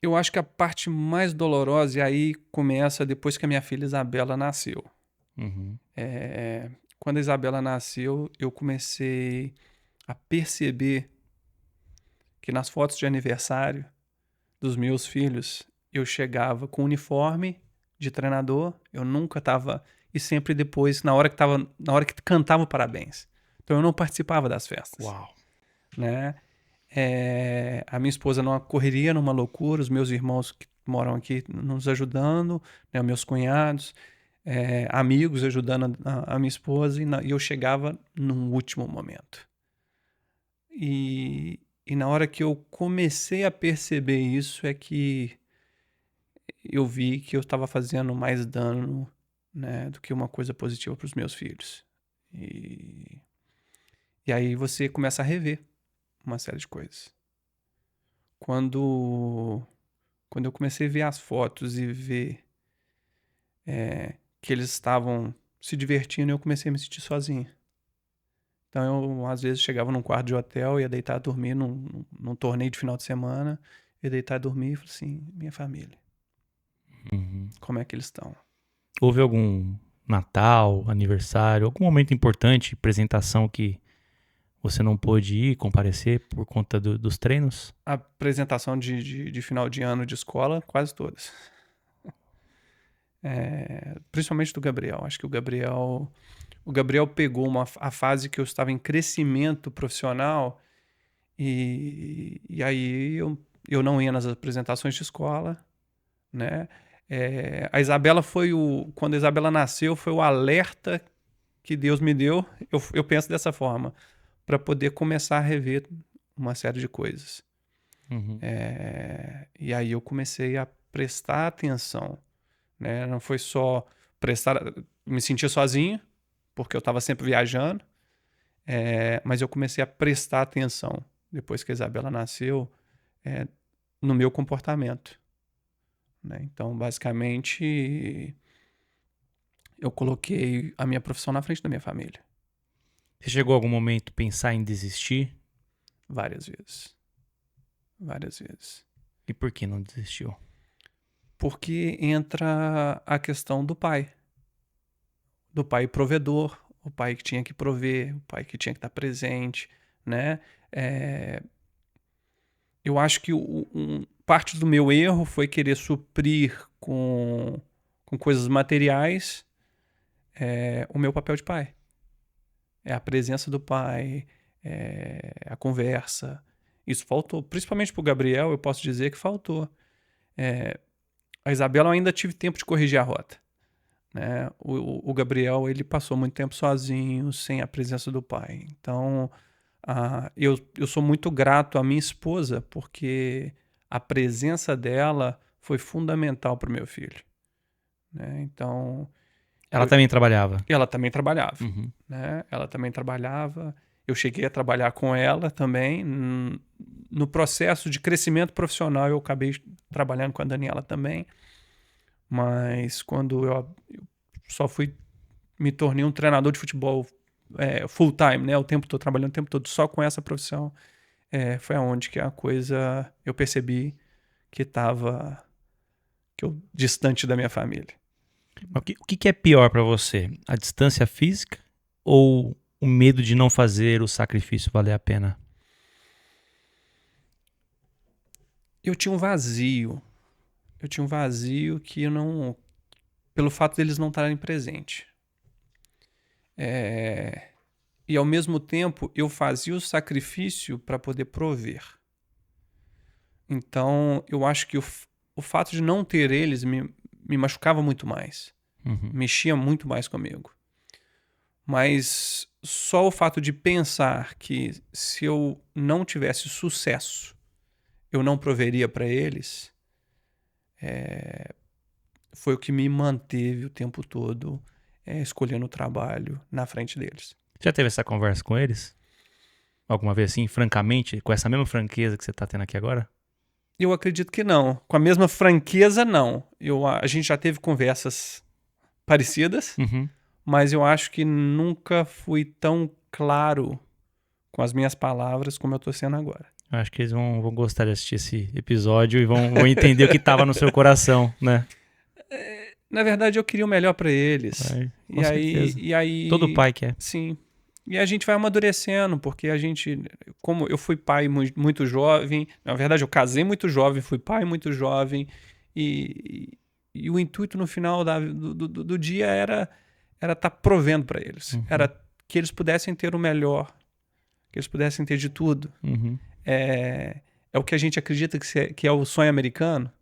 Eu acho que a parte mais dolorosa, e aí começa depois que a minha filha Isabela nasceu. Uhum. Quando a Isabela nasceu, eu comecei a perceber que nas fotos de aniversário dos meus filhos, eu chegava com uniforme de treinador, eu nunca estava, e sempre depois, na hora que cantava o parabéns. Então eu não participava das festas. Uau. Né? A minha esposa numa correria, numa loucura, os meus irmãos que moram aqui nos ajudando, né, meus cunhados, amigos ajudando a minha esposa, e eu chegava num último momento. E na hora que eu comecei a perceber isso é que eu vi que eu estava fazendo mais dano, né, do que uma coisa positiva para os meus filhos. E aí você começa a rever uma série de coisas. Quando eu comecei a ver as fotos e ver que eles estavam se divertindo, eu comecei a me sentir sozinho. Então eu, às vezes, chegava num quarto de hotel, ia deitar a dormir num torneio de final de semana, ia deitar a dormir e falei assim, minha família, como é que eles estão? Houve algum Natal, aniversário, algum momento importante, apresentação que você não pôde ir, comparecer por conta dos treinos? A apresentação de final de ano de escola, quase todas. Principalmente do Gabriel. Acho que o Gabriel pegou a fase que eu estava em crescimento profissional e aí eu não ia nas apresentações de escola, né? A Isabela quando a Isabela nasceu, foi o alerta que Deus me deu, eu penso dessa forma, para poder começar a rever uma série de coisas. Uhum. E aí eu comecei a prestar atenção, né? Não foi só me sentir sozinho, porque eu estava sempre viajando, mas eu comecei a prestar atenção, depois que a Isabela nasceu, no meu comportamento. Né? Então, basicamente, eu coloquei a minha profissão na frente da minha família. Você chegou a algum momento a pensar em desistir? Várias vezes. Várias vezes. E por que não desistiu? Porque entra a questão do pai. Do pai provedor, o pai que tinha que prover, o pai que tinha que estar presente, né? Eu acho que parte do meu erro foi querer suprir com coisas materiais o meu papel de pai. A presença do pai, a conversa. Isso faltou. Principalmente para o Gabriel, eu posso dizer que faltou. A Isabela eu ainda tive tempo de corrigir a rota. Né? O Gabriel, ele passou muito tempo sozinho, sem a presença do pai. Então, eu sou muito grato à minha esposa, porque a presença dela foi fundamental para o meu filho. Né? Então, Ela também trabalhava. Ela também trabalhava, Uhum. né? Ela também trabalhava. Eu cheguei a trabalhar com ela também. No processo de crescimento profissional, eu acabei trabalhando com a Daniela também. Mas quando eu só me tornei um treinador de futebol full time, né? O tempo todo, trabalhando o tempo todo só com essa profissão, foi aonde que a coisa eu percebi que estava distante da minha família. Mas o que é pior pra você? A distância física ou o medo de não fazer o sacrifício valer a pena? Eu tinha um vazio. Eu tinha um vazio que eu não... Pelo fato deles não estarem presentes. E ao mesmo tempo eu fazia o sacrifício para poder prover. Então eu acho que o fato de não ter eles me machucava muito mais. Uhum. Mexia muito mais comigo. Mas só o fato de pensar que se eu não tivesse sucesso, eu não proveria para eles, foi o que me manteve o tempo todo escolhendo o trabalho na frente deles. Já teve essa conversa com eles? Alguma vez assim, francamente, com essa mesma franqueza que você tá tendo aqui agora? Eu acredito que não. Com a mesma franqueza, não. A gente já teve conversas parecidas, Uhum. mas eu acho que nunca fui tão claro com as minhas palavras como eu tô sendo agora. Eu acho que eles vão gostar de assistir esse episódio e vão entender o que tava no seu coração, né? Na verdade, eu queria o melhor para eles. Com certeza. E aí... Todo pai quer. Sim. E a gente vai amadurecendo, porque a gente... Como eu fui pai muito jovem... Na verdade, eu casei muito jovem, fui pai muito jovem. E o intuito no final do dia era estar provendo para eles. Uhum. Era que eles pudessem ter o melhor. Que eles pudessem ter de tudo. Uhum. É o que a gente acredita que é o sonho americano.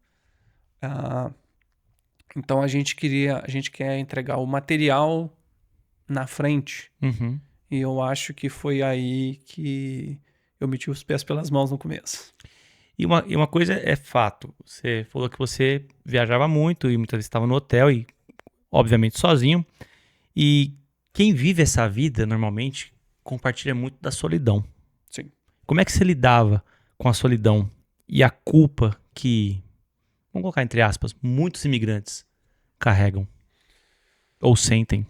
Então a gente quer entregar o material na frente. Uhum. E eu acho que foi aí que eu meti os pés pelas mãos no começo. E uma coisa é fato. Você falou que você viajava muito e muitas vezes estava no hotel e, obviamente, sozinho. E quem vive essa vida, normalmente, compartilha muito da solidão. Sim. Como é que você lidava com a solidão e a culpa que, vamos colocar entre aspas, muitos imigrantes carregam ou sentem?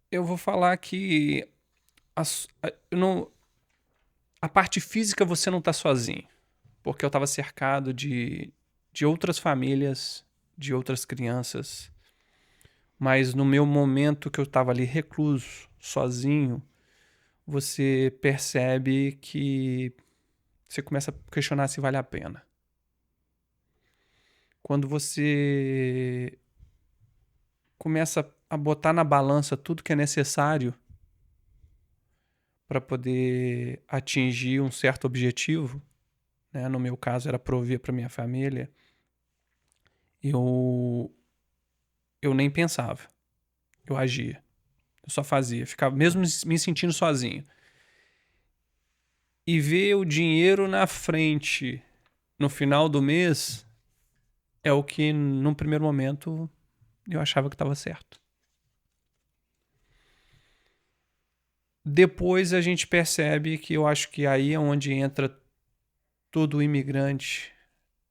Eu vou falar que a parte física você não está sozinho. Porque eu estava cercado de outras famílias, de outras crianças. Mas no meu momento que eu estava ali recluso, sozinho, você percebe que você começa a questionar se vale a pena. Quando você começa a botar na balança tudo que é necessário para poder atingir um certo objetivo, né? No meu caso era prover para minha família, eu nem pensava, eu agia, eu só fazia, ficava mesmo me sentindo sozinho. E ver o dinheiro na frente no final do mês é o que num primeiro momento eu achava que estava certo. Depois a gente percebe que eu acho que aí é onde entra todo imigrante,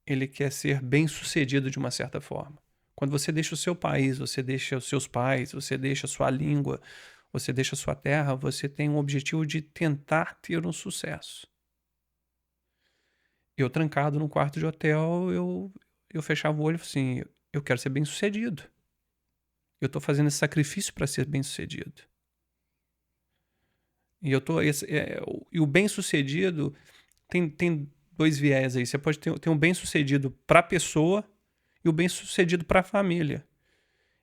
ele quer ser bem sucedido de uma certa forma. Quando você deixa o seu país, você deixa os seus pais, você deixa a sua língua, você deixa a sua terra, você tem um objetivo de tentar ter um sucesso. Eu trancado num quarto de hotel, eu fechava o olho e falava assim, eu quero ser bem sucedido. Eu estou fazendo esse sacrifício para ser bem sucedido. E o bem sucedido tem dois viés aí. Você pode ter um bem sucedido para a pessoa e o bem sucedido para a família.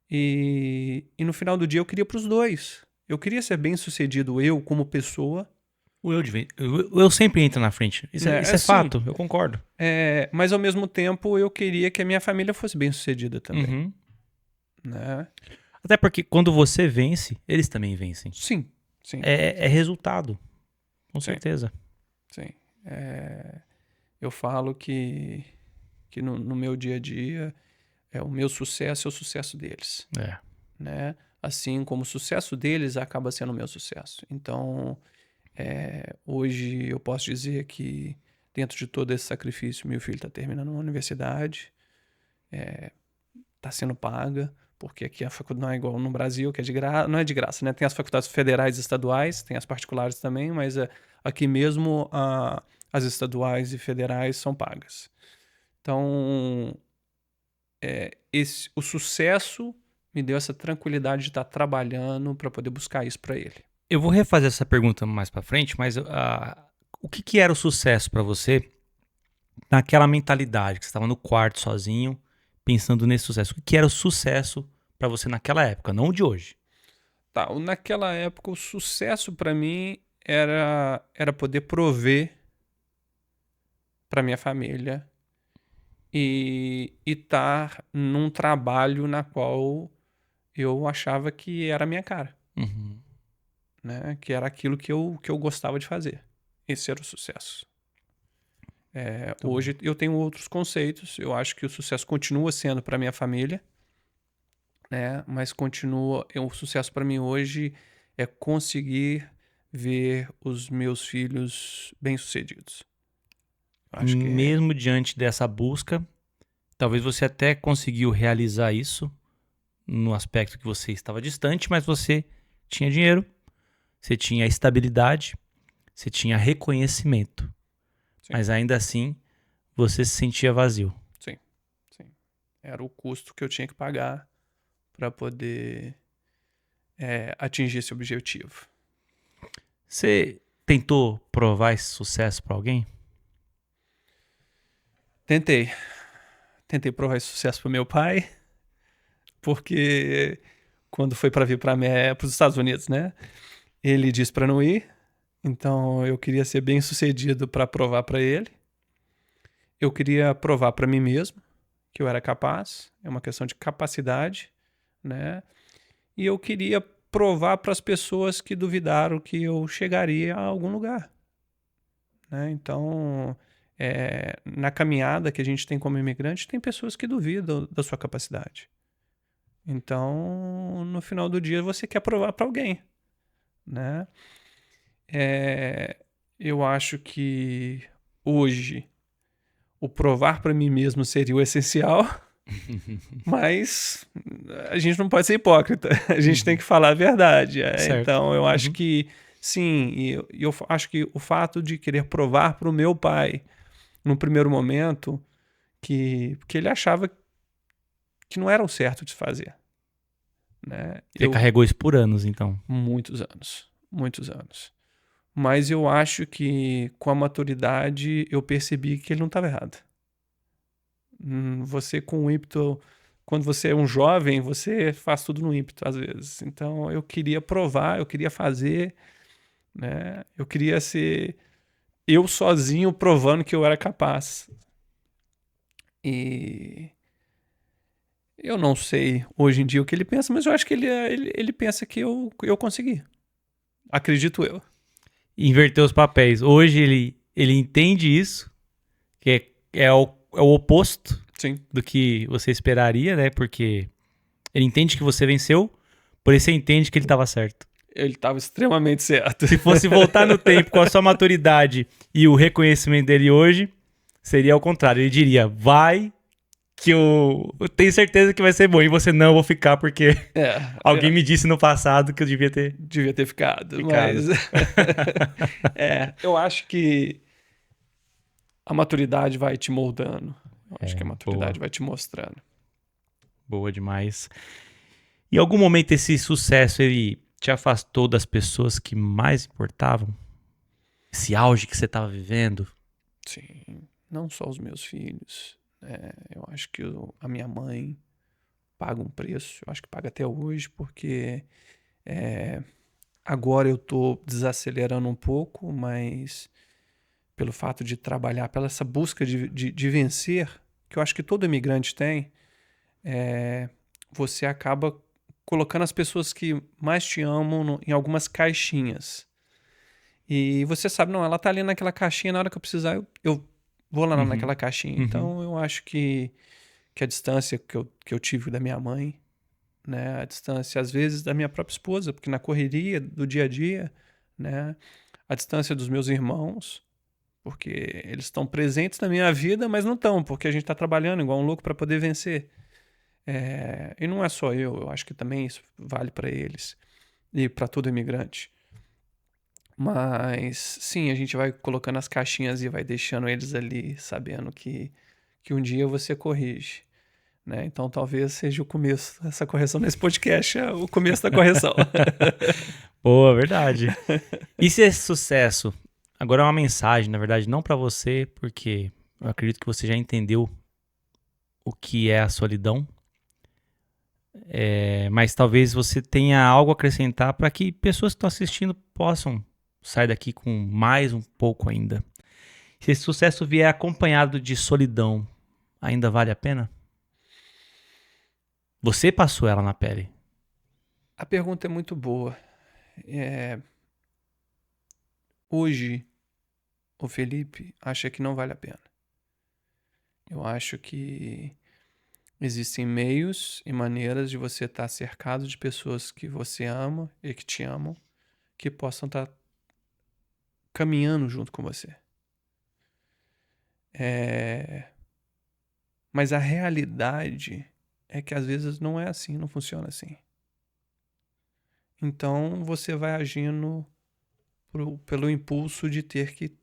E no final do dia eu queria para os dois. Eu queria ser bem sucedido eu como pessoa. O eu sempre entra na frente. Isso é fato, eu concordo. Mas ao mesmo tempo eu queria que a minha família fosse bem sucedida também. Uhum. Né? Até porque quando você vence, eles também vencem. Sim, sim. É resultado, com certeza. Sim. Eu falo que no meu dia a dia, o meu sucesso é o sucesso deles. né? Assim como o sucesso deles acaba sendo o meu sucesso. Então, hoje eu posso dizer que dentro de todo esse sacrifício, meu filho está terminando uma universidade, está sendo paga, porque aqui a faculdade não é igual no Brasil, que é de graça, não é de graça, né? Tem as faculdades federais e estaduais, tem as particulares também, mas aqui mesmo as estaduais e federais são pagas. Então, o sucesso me deu essa tranquilidade de estar trabalhando para poder buscar isso para ele. Eu vou refazer essa pergunta mais pra frente, mas o que era o sucesso pra você naquela mentalidade que você estava no quarto sozinho, pensando nesse sucesso? O que era o sucesso pra você naquela época, não o de hoje? Tá, naquela época o sucesso para mim era poder prover para minha família e estar num trabalho na qual eu achava que era a minha cara, Uhum. né? Que era aquilo que eu gostava de fazer. Esse era o sucesso. Hoje eu tenho outros conceitos. Eu acho que o sucesso continua sendo para minha família, né? Mas o sucesso para mim hoje é conseguir ver os meus filhos bem-sucedidos. Acho que Mesmo diante dessa busca, talvez você até conseguiu realizar isso no aspecto que você estava distante, mas você tinha dinheiro, você tinha estabilidade, você tinha reconhecimento. Sim. Mas ainda assim, você se sentia vazio. sim. Era o custo que eu tinha que pagar para poder atingir esse objetivo. Você tentou provar esse sucesso para alguém? Tentei provar esse sucesso pro meu pai, porque quando foi para vir para os Estados Unidos, né? Ele disse para não ir, então eu queria ser bem sucedido para provar para ele. Eu queria provar para mim mesmo que eu era capaz, é uma questão de capacidade, né? E eu queria provar para as pessoas que duvidaram que eu chegaria a algum lugar, né? Então, na caminhada que a gente tem como imigrante, tem pessoas que duvidam da sua capacidade. Então, no final do dia, você quer provar para alguém, né? Eu acho que hoje o provar para mim mesmo seria o essencial, mas a gente não pode ser hipócrita. A gente tem que falar a verdade. Certo. Então, eu acho que sim, e eu acho que o fato de querer provar para o meu pai, no primeiro momento, que ele achava que não era o certo de se fazer, né? Você carregou isso por anos, então. Muitos anos. Mas eu acho que com a maturidade eu percebi que ele não estava errado. Você com o ímpeto, quando você é um jovem, você faz tudo no ímpeto às vezes. Então eu queria provar, eu queria fazer, né? Eu queria ser eu sozinho provando que eu era capaz. E eu não sei hoje em dia o que ele pensa, mas eu acho que ele pensa que eu consegui. Acredito eu. Inverter os papéis. Hoje ele entende isso, que é o oposto Sim. do que você esperaria, né? Porque ele entende que você venceu, por isso você entende que ele estava certo. Ele estava extremamente certo. Se fosse voltar no tempo com a sua maturidade e o reconhecimento dele hoje, seria ao contrário. Ele diria, vai que eu tenho certeza que vai ser bom. E você, não, eu vou ficar porque alguém me disse no passado que eu devia ter ficado. Mas eu acho que a maturidade vai te moldando. Eu acho que a maturidade vai te mostrando. Boa demais. Em algum momento esse sucesso, ele te afastou das pessoas que mais importavam? Esse auge que você estava vivendo? Sim, não só os meus filhos. Eu acho que a minha mãe paga um preço. Eu acho que paga até hoje, porque agora eu estou desacelerando um pouco, mas pelo fato de trabalhar, pela essa busca de vencer, que eu acho que todo imigrante tem, você acaba colocando as pessoas que mais te amam em algumas caixinhas. E você sabe, não, ela tá ali naquela caixinha, na hora que eu precisar, eu vou lá naquela caixinha. Então, eu acho que a distância que eu tive da minha mãe né? A distância, às vezes, da minha própria esposa, porque na correria do dia a dia, né? A distância dos meus irmãos, porque eles estão presentes na minha vida, mas não estão, porque a gente está trabalhando igual um louco para poder vencer. E não é só eu acho que também isso vale para eles e para todo imigrante. Mas sim, a gente vai colocando as caixinhas e vai deixando eles ali, sabendo que um dia você corrige, né? Então talvez seja o começo, essa correção nesse podcast é o começo da correção. Boa, verdade. E se esse sucesso, agora é uma mensagem, na verdade, não pra você, porque eu acredito que você já entendeu o que é a solidão, mas talvez você tenha algo a acrescentar para que pessoas que estão assistindo possam sair daqui com mais um pouco ainda. Se esse sucesso vier acompanhado de solidão, ainda vale a pena? Você passou ela na pele. A pergunta é muito boa. Hoje, o Felipe acha que não vale a pena. Eu acho que existem meios e maneiras de você estar cercado de pessoas que você ama e que te amam, que possam estar caminhando junto com você. Mas a realidade é que às vezes não é assim, não funciona assim. Então você vai agindo pelo impulso de ter que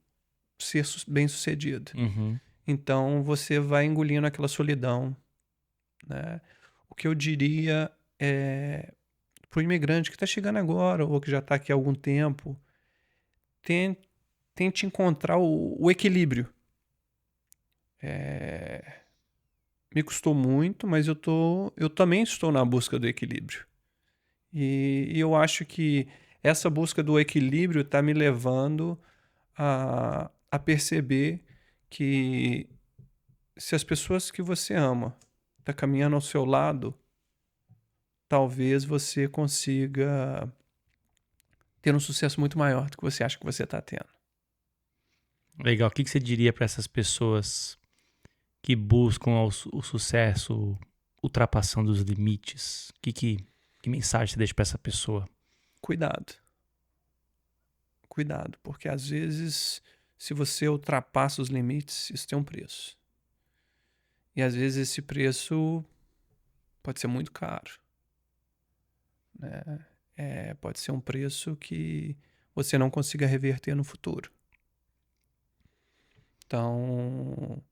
ser bem sucedido. Uhum. Então você vai engolindo aquela solidão, né? O que eu diria é para o imigrante que está chegando agora ou que já está aqui há algum tempo, tente encontrar o equilíbrio. Me custou muito, mas eu também estou na busca do equilíbrio. E eu acho que essa busca do equilíbrio está me levando a perceber que se as pessoas que você ama estão caminhando ao seu lado, talvez você consiga ter um sucesso muito maior do que você acha que você está tendo. Legal. O que você diria para essas pessoas que buscam o sucesso ultrapassando os limites? Que mensagem você deixa para essa pessoa? Cuidado. Cuidado, porque às vezes, se você ultrapassa os limites, isso tem um preço. E às vezes esse preço pode ser muito caro, né? Pode ser um preço que você não consiga reverter no futuro. Então,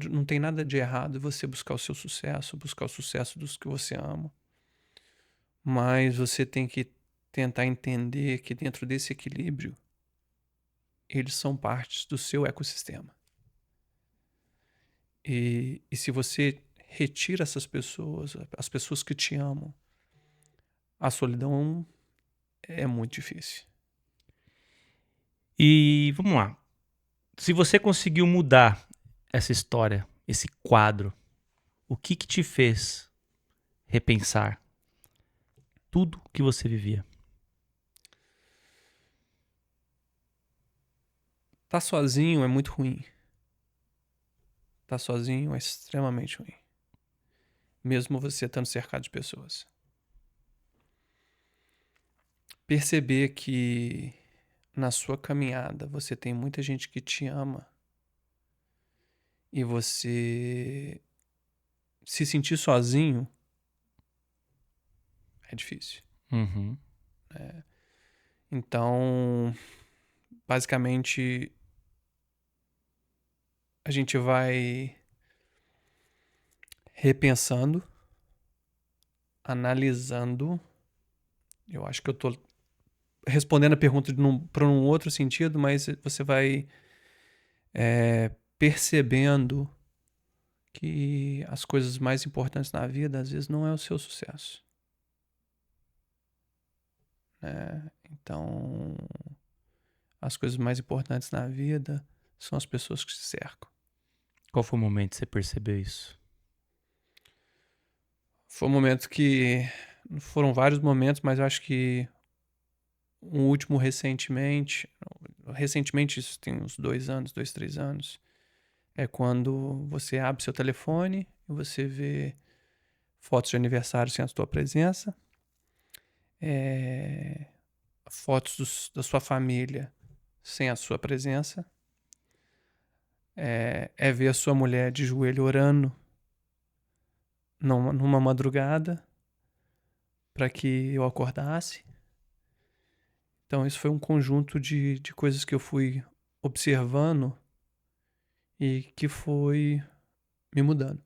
não tem nada de errado você buscar o seu sucesso, buscar o sucesso dos que você ama, mas você tem que tentar entender que dentro desse equilíbrio, eles são partes do seu ecossistema. E se você retira essas pessoas, as pessoas que te amam, a solidão é muito difícil. E vamos lá. Se você conseguiu mudar essa história, esse quadro, o que te fez repensar tudo que você vivia? Tá sozinho é muito ruim. Tá sozinho é extremamente ruim. Mesmo você estando cercado de pessoas. Perceber que na sua caminhada você tem muita gente que te ama e você se sentir sozinho é difícil. Uhum. Então, basicamente, a gente vai repensando, analisando. Eu acho que eu tô respondendo a pergunta para um outro sentido, mas você vai percebendo que as coisas mais importantes na vida, às vezes, não é o seu sucesso. Então, as coisas mais importantes na vida são as pessoas que te cercam. Qual foi o momento que você percebeu isso? Foi um momento que... Foram vários momentos, mas eu acho que um último recentemente, isso tem uns 2 anos, 2, 3 anos, é quando você abre seu telefone e você vê fotos de aniversário sem a tua presença, fotos da sua família sem a sua presença, é ver a sua mulher de joelho orando numa madrugada para que eu acordasse. Então isso foi um conjunto de coisas que eu fui observando e que foi me mudando.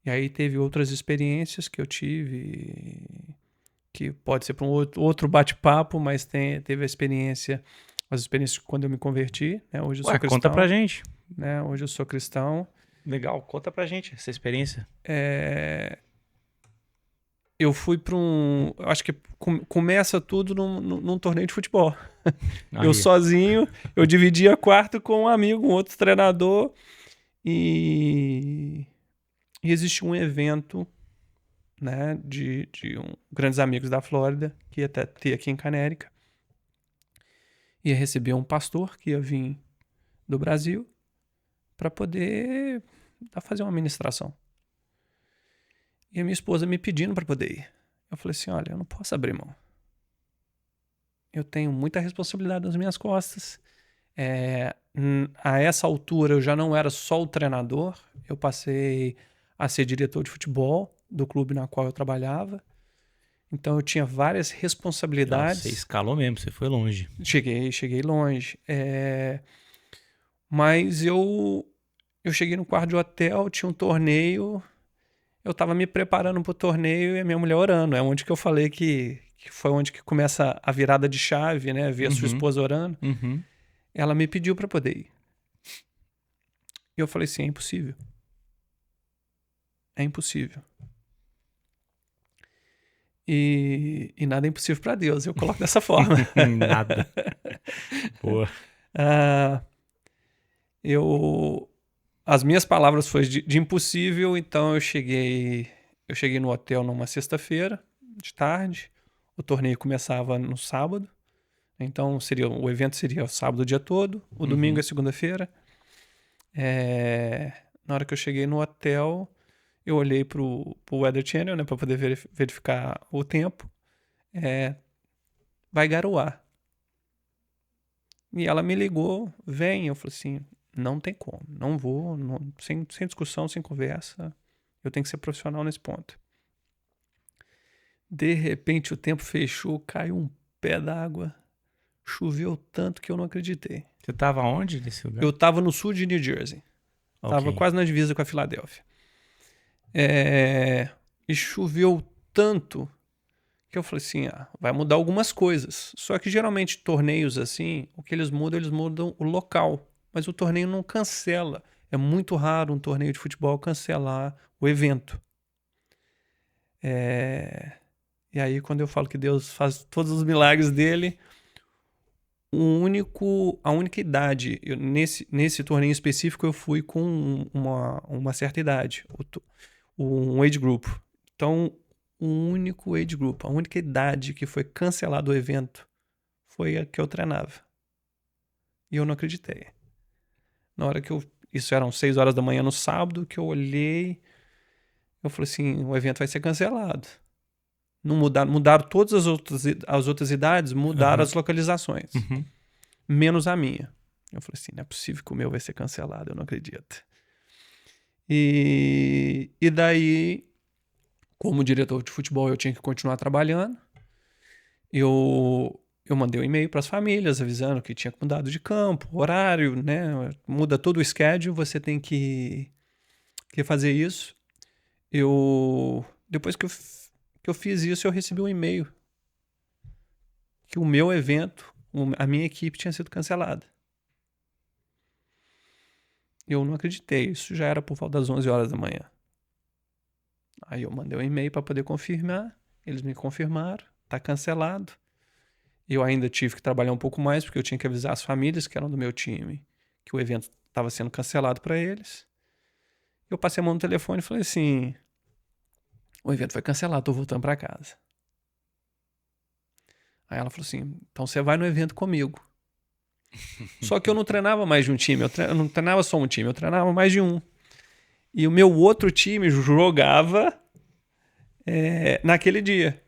E aí teve outras experiências que eu tive, que pode ser para um outro bate-papo, mas teve as experiências quando eu me converti, né? Hoje eu sou cristão. Conta pra gente. Né? Hoje eu sou cristão. Legal, conta pra gente essa experiência. Eu fui para acho que começa tudo num torneio de futebol. Eu sozinho, eu dividia quarto com um amigo, um outro treinador, e existia um evento, né, de grandes amigos da Flórida, que ia ter aqui em Canérica. Ia receber um pastor que ia vir do Brasil para poder fazer uma ministração. E a minha esposa me pedindo para poder ir. Eu falei assim, olha, eu não posso abrir mão. Eu tenho muita responsabilidade nas minhas costas. A essa altura eu já não era só o treinador, eu passei a ser diretor de futebol do clube na qual eu trabalhava. Então eu tinha várias responsabilidades. Você escalou mesmo, você foi longe. Cheguei longe. Mas eu cheguei no quarto de hotel, tinha um torneio, eu estava me preparando para o torneio e a minha mulher orando. É onde que eu falei que foi onde que começa a virada de chave, né? Ver a sua esposa orando. Uhum. Ela me pediu para poder ir. E eu falei assim, é impossível. É impossível. E nada é impossível para Deus, eu coloco dessa forma. Nada. Boa. As minhas palavras foram de impossível, então eu cheguei no hotel numa sexta-feira, de tarde. O torneio começava no sábado. Então o evento seria o sábado o dia todo, o domingo é segunda-feira. Na hora que eu cheguei no hotel, eu olhei pro Weather Channel, né, para poder verificar o tempo. Vai garoar. E ela me ligou, vem. Eu falei assim, não tem como, não vou, sem discussão, sem conversa. Eu tenho que ser profissional nesse ponto. De repente o tempo fechou, caiu um pé d'água. Choveu tanto que eu não acreditei. Você tava onde nesse lugar? Eu tava no sul de New Jersey. Tava quase na divisa com a Filadélfia. E choveu tanto que eu falei assim, vai mudar algumas coisas. Só que geralmente torneios assim, o que eles mudam o local. Mas o torneio não cancela. É muito raro um torneio de futebol cancelar o evento. E aí quando eu falo que Deus faz todos os milagres dele, a única idade, nesse torneio específico eu fui com uma certa idade, um age group. Então, o único age group, a única idade que foi cancelado o evento foi a que eu treinava. E eu não acreditei. Na hora que isso eram 6 horas da manhã no sábado, que eu olhei, eu falei assim, o evento vai ser cancelado. Não mudaram todas as outras idades, mudaram as localizações. Menos a minha. Eu falei assim, não é possível que o meu vai ser cancelado, eu não acredito. E daí, como diretor de futebol, eu tinha que continuar trabalhando. Eu mandei um e-mail para as famílias avisando que tinha mudado de campo, horário, né? Muda todo o schedule, você tem que fazer isso. Depois que eu fiz isso, eu recebi um e-mail que o meu evento, a minha equipe tinha sido cancelada. Eu não acreditei, isso já era por volta das 11 horas da manhã. Aí eu mandei um e-mail para poder confirmar, eles me confirmaram, tá cancelado. Eu ainda tive que trabalhar um pouco mais, porque eu tinha que avisar as famílias que eram do meu time que o evento estava sendo cancelado para eles. Eu passei a mão no telefone e falei assim, o evento foi cancelado, tô voltando para casa. Aí ela falou assim, então você vai no evento comigo. Só que eu não treinava mais de um time, eu não treinava só um time, eu treinava mais de um. E o meu outro time jogava naquele dia.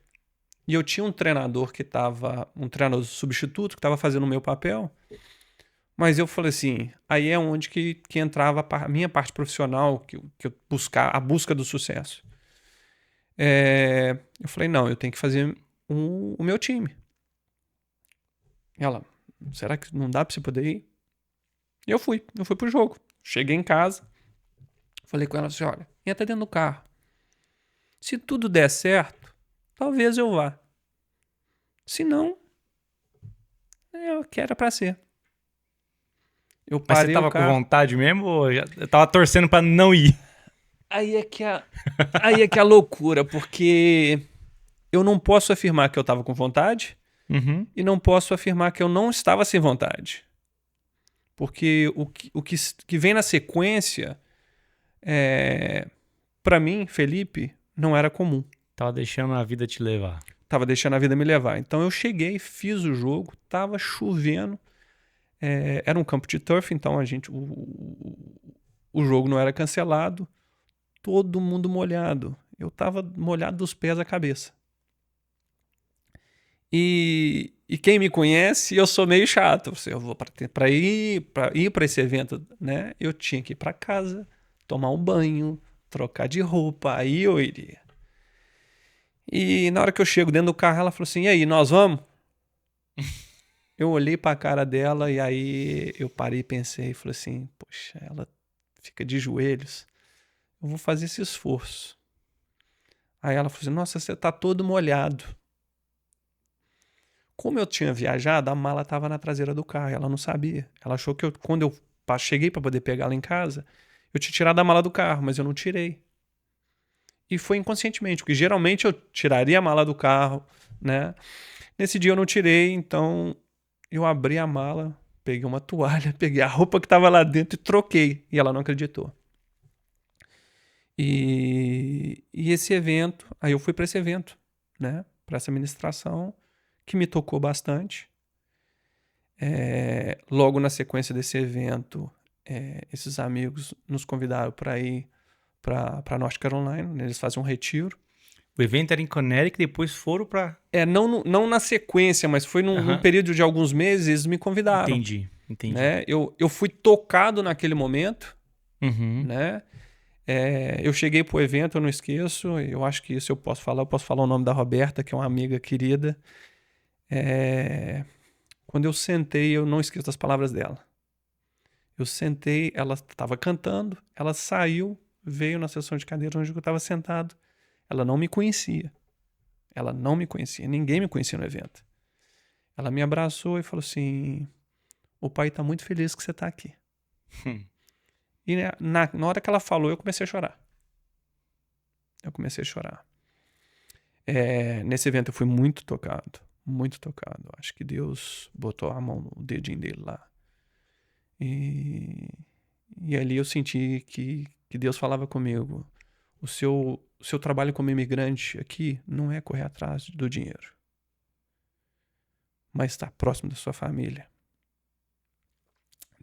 E eu tinha um treinador um treinador substituto que estava fazendo o meu papel. Mas eu falei assim, aí é onde que entrava a minha parte profissional, que eu a busca do sucesso. Eu falei, não, eu tenho que fazer o meu time. Ela, será que não dá pra você poder ir? E eu fui pro jogo. Cheguei em casa, falei com ela assim, olha, entra dentro do carro. Se tudo der certo, talvez eu vá. Se não, eu quero pra ser. Eu Mas você parei tava o com carro. vontade mesmo ou eu tava torcendo pra não ir? Aí é que a loucura, porque eu não posso afirmar que eu tava com vontade e não posso afirmar que eu não estava sem vontade. Porque o que vem na sequência, pra mim, Felipe, não era comum. Tava deixando a vida te levar. Tava deixando a vida me levar. Então eu cheguei, fiz o jogo, tava chovendo. Era um campo de turf, então o jogo não era cancelado. Todo mundo molhado. Eu tava molhado dos pés à cabeça. E quem me conhece, eu sou meio chato. Eu vou para ir para esse evento, né? Eu tinha que ir para casa, tomar um banho, trocar de roupa, aí eu iria. E na hora que eu chego dentro do carro, ela falou assim: "E aí, nós vamos?" Eu olhei para a cara dela e aí eu parei e pensei e falei assim: "Poxa, ela fica de joelhos. Eu vou fazer esse esforço." Aí ela falou assim: "Nossa, você tá todo molhado." Como eu tinha viajado, a mala estava na traseira do carro. Ela não sabia. Ela achou que quando eu cheguei para poder pegá-la em casa, eu tinha tirado a mala do carro, mas eu não tirei. E foi inconscientemente, porque geralmente eu tiraria a mala do carro, né? Nesse dia eu não tirei, então eu abri a mala, peguei uma toalha, peguei a roupa que estava lá dentro e troquei. E ela não acreditou. E esse evento, aí eu fui para esse evento, né? Para essa ministração, que me tocou bastante. Logo na sequência desse evento, esses amigos nos convidaram para ir para North Carolina. Eles fazem um retiro. O evento era em Connecticut, depois foram pra... Não na sequência, mas foi num período de alguns meses, eles me convidaram. Entendi. Né? Eu fui tocado naquele momento, Uhum. né? Eu cheguei pro evento, eu não esqueço, eu acho que isso eu posso falar o nome da Roberta, que é uma amiga querida. Quando eu sentei, eu não esqueço das palavras dela. Eu sentei, ela estava cantando, ela saiu, veio na sessão de cadeira onde eu estava sentado. Ela não me conhecia. Ninguém me conhecia no evento. Ela me abraçou e falou assim: "O pai está muito feliz que você está aqui." E na hora que ela falou, eu comecei a chorar. Nesse evento eu fui muito tocado. Muito tocado. Acho que Deus botou a mão no dedinho dele lá. E ali eu senti que Deus falava comigo: o seu trabalho como imigrante aqui não é correr atrás do dinheiro, mas estar próximo da sua família.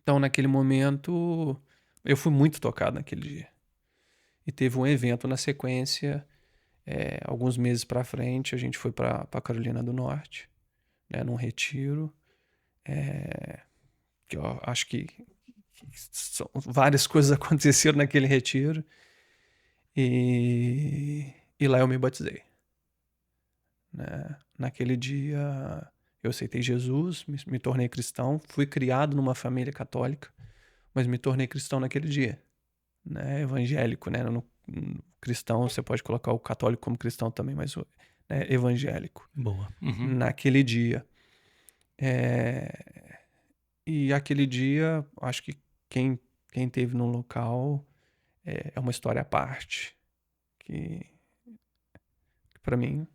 Então, naquele momento, eu fui muito tocado naquele dia. E teve um evento na sequência, alguns meses para frente, a gente foi para Carolina do Norte, né, num retiro. Que eu acho que várias coisas aconteceram naquele retiro. E lá eu me batizei. Né? Naquele dia eu aceitei Jesus, me tornei cristão, fui criado numa família católica, mas me tornei cristão naquele dia. Né? Evangélico, né? No cristão, você pode colocar o católico como cristão também, mas evangélico. Boa. Uhum. Naquele dia. E aquele dia, acho que quem teve no local é uma história à parte, que para mim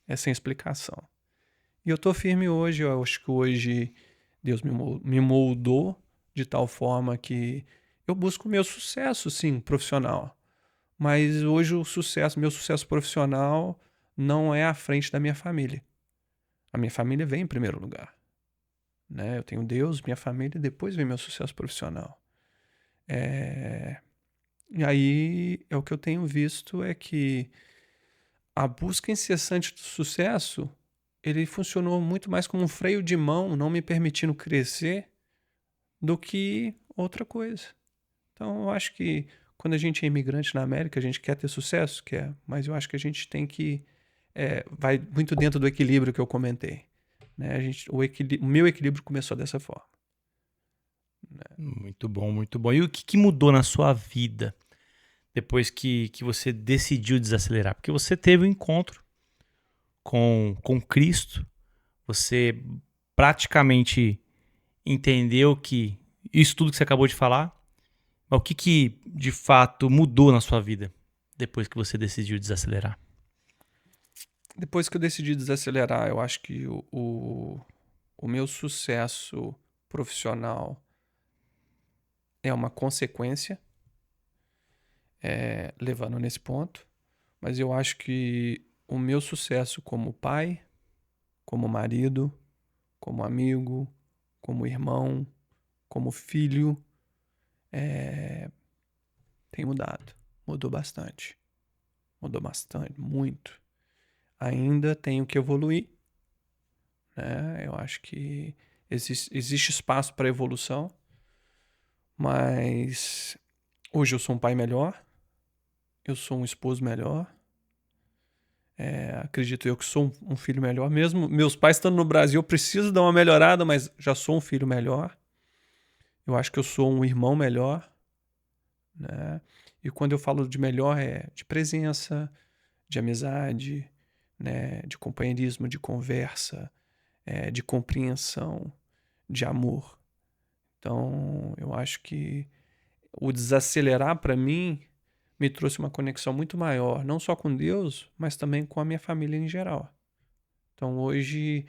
é sem explicação. E eu tô firme hoje, eu acho que hoje Deus me moldou de tal forma que eu busco o meu sucesso, sim, profissional. Mas hoje meu sucesso profissional não é à frente da minha família. A minha família vem em primeiro lugar. Né? Eu tenho Deus, minha família, e depois vem meu sucesso profissional. E aí é o que eu tenho visto é que a busca incessante do sucesso, ele funcionou muito mais como um freio de mão, não me permitindo crescer, do que outra coisa. Então eu acho que quando a gente é imigrante na América, a gente quer ter sucesso, quer, mas eu acho que a gente tem que vai muito dentro do equilíbrio que eu comentei, né? O meu equilíbrio começou dessa forma. Muito bom, muito bom. E o que mudou na sua vida depois que você decidiu desacelerar? Porque você teve um encontro com Cristo, você praticamente entendeu que isso tudo que você acabou de falar, mas o que de fato mudou na sua vida depois que você decidiu desacelerar? Depois que eu decidi desacelerar, eu acho que o meu sucesso profissional é uma consequência, levando nesse ponto, mas eu acho que o meu sucesso como pai, como marido, como amigo, como irmão, como filho, tem mudado. Mudou bastante. Mudou bastante, muito. Ainda tenho que evoluir, né? Eu acho que existe espaço para evolução, mas hoje eu sou um pai melhor, eu sou um esposo melhor, acredito eu que sou um filho melhor. Mesmo meus pais estando no Brasil, eu preciso dar uma melhorada, mas já sou um filho melhor. Eu acho que eu sou um irmão melhor, né? E quando eu falo de melhor é de presença, de amizade, né? De companheirismo, de conversa, de compreensão, de amor. Então, eu acho que o desacelerar para mim me trouxe uma conexão muito maior, não só com Deus, mas também com a minha família em geral. Então, hoje,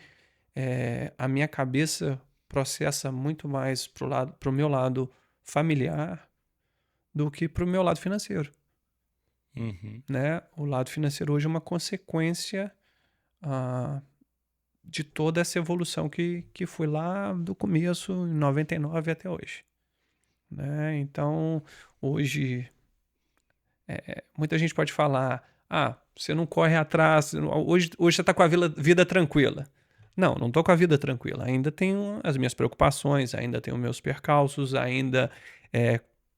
a minha cabeça processa muito mais pro meu lado familiar do que pro meu lado financeiro. Uhum. Né? O lado financeiro hoje é uma consequência de toda essa evolução que foi lá do começo, em 99 até hoje. Né? Então, hoje, muita gente pode falar, você não corre atrás, hoje você está com a vida tranquila. Não estou com a vida tranquila. Ainda tenho as minhas preocupações, ainda tenho meus percalços, ainda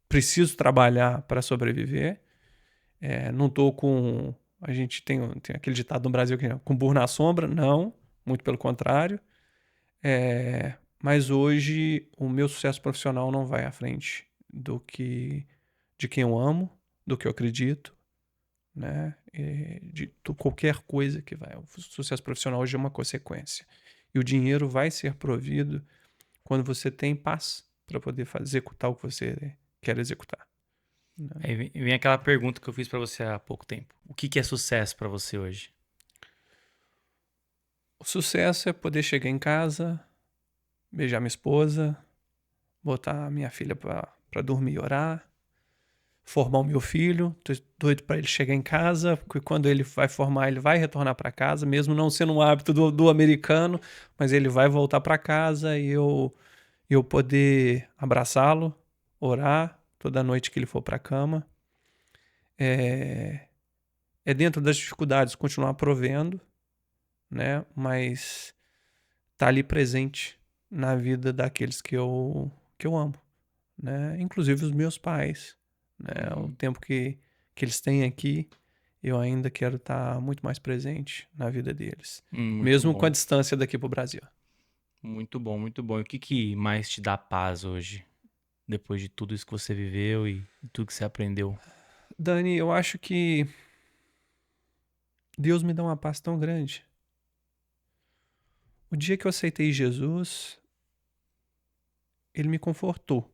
preciso trabalhar para sobreviver. Não estou com... A gente tem aquele ditado no Brasil que é com burro na sombra. Não, muito pelo contrário. Mas hoje o meu sucesso profissional não vai à frente de quem eu amo, do que eu acredito, né? De qualquer coisa que vai. O sucesso profissional hoje é uma consequência. E o dinheiro vai ser provido quando você tem paz para poder executar o que você quer executar. Né? Aí vem aquela pergunta que eu fiz pra você há pouco tempo. O que é sucesso pra você hoje? O sucesso é poder chegar em casa, beijar minha esposa, botar minha filha pra dormir e orar, formar o meu filho. Tô doido pra ele chegar em casa, porque quando ele vai formar, ele vai retornar pra casa, mesmo não sendo um hábito do americano, mas ele vai voltar pra casa e eu poder abraçá-lo, orar toda noite que ele for pra cama. Dentro das dificuldades continuar provendo, né? Mas tá ali presente na vida daqueles que eu amo, né? Inclusive os meus pais, né? O tempo que eles têm aqui, eu ainda quero estar muito mais presente na vida deles, mesmo bom. com a distância daqui pro Brasil. Muito bom, muito bom. E o que mais te dá paz hoje? Depois de tudo isso que você viveu e tudo que você aprendeu? Dani, eu acho que Deus me dá uma paz tão grande. O dia que eu aceitei Jesus, ele me confortou.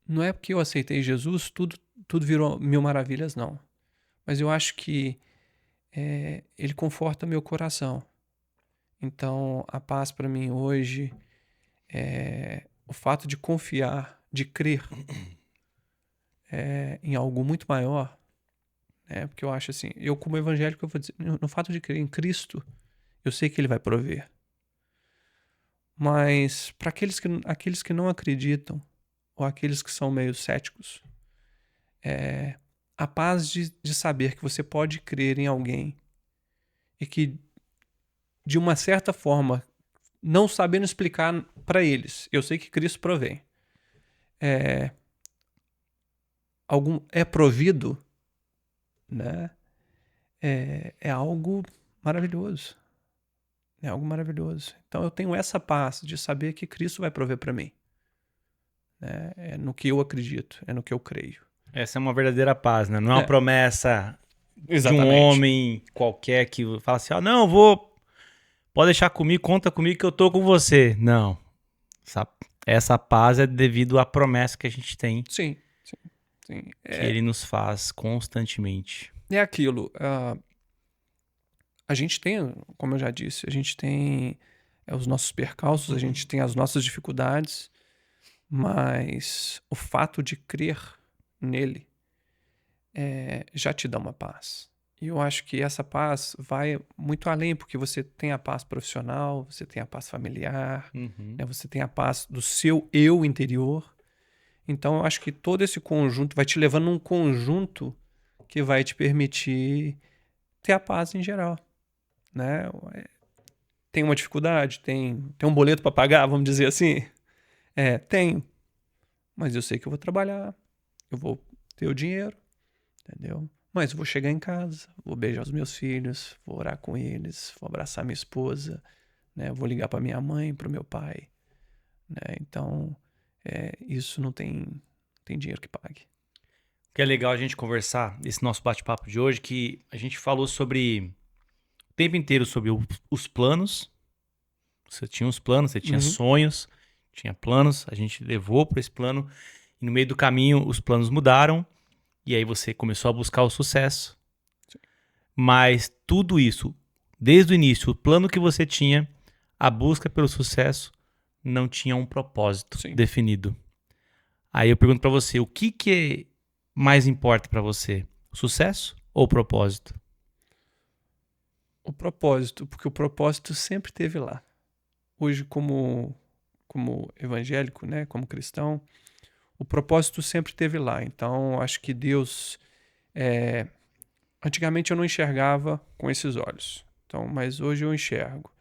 Não é porque eu aceitei Jesus, tudo virou mil maravilhas, não. Mas eu acho que ele conforta meu coração. Então, a paz para mim hoje é o fato de confiar, de crer em algo muito maior. Porque eu acho assim, eu como evangélico, eu vou dizer, no fato de crer em Cristo, eu sei que ele vai prover. Mas para aqueles que não acreditam, ou aqueles que são meio céticos, a paz de saber que você pode crer em alguém e que, de uma certa forma, não sabendo explicar para eles, eu sei que Cristo provém, é provido, né? É algo maravilhoso. É algo maravilhoso. Então eu tenho essa paz de saber que Cristo vai prover para mim. Né? É no que eu acredito, é no que eu creio. Essa é uma verdadeira paz, né? Não é uma promessa de um Exatamente. homem qualquer que fala assim, não, pode deixar comigo, conta comigo que eu tô com você. Não. Essa paz é devido à promessa que a gente tem, Sim. que ele nos faz constantemente. É aquilo. A gente tem, como eu já disse, a gente tem os nossos percalços, a gente tem as nossas dificuldades, mas o fato de crer nele já te dá uma paz. E eu acho que essa paz vai muito além, porque você tem a paz profissional, você tem a paz familiar, né? Você tem a paz do seu eu interior. Então eu acho que todo esse conjunto vai te levando num conjunto que vai te permitir ter a paz em geral. Né? Tem uma dificuldade? Tem um boleto para pagar, vamos dizer assim? Tenho. Mas eu sei que eu vou trabalhar, eu vou ter o dinheiro, entendeu? Mas eu vou chegar em casa, vou beijar os meus filhos, vou orar com eles, vou abraçar minha esposa, né? Vou ligar para minha mãe, para o meu pai. Né? Então, isso não tem dinheiro que pague. O que é legal a gente conversar, esse nosso bate-papo de hoje, que a gente falou sobre o tempo inteiro sobre os planos. Você tinha os planos, você tinha sonhos, tinha planos, a gente levou para esse plano e no meio do caminho os planos mudaram e aí você começou a buscar o sucesso. Sim. Mas tudo isso, desde o início, o plano que você tinha, a busca pelo sucesso, não tinha um propósito definido. Aí eu pergunto para você, o que mais importa para você? O sucesso ou o propósito? O propósito, porque o propósito sempre esteve lá. Hoje, como evangélico, né, como cristão, o propósito sempre esteve lá. Então, acho que Deus... Antigamente eu não enxergava com esses olhos, então, mas hoje eu enxergo.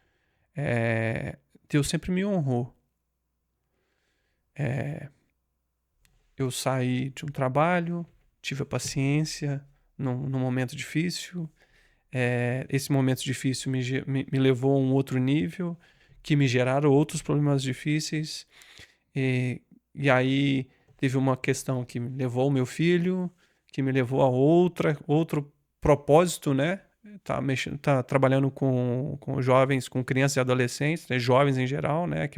Deus sempre me honrou. Eu saí de um trabalho, tive a paciência num momento difícil. Esse momento difícil me levou a um outro nível, que me geraram outros problemas difíceis. E aí teve uma questão que me levou ao meu filho, que me levou a outro propósito, né? Tá trabalhando com jovens, com crianças e adolescentes, né? Jovens em geral, né?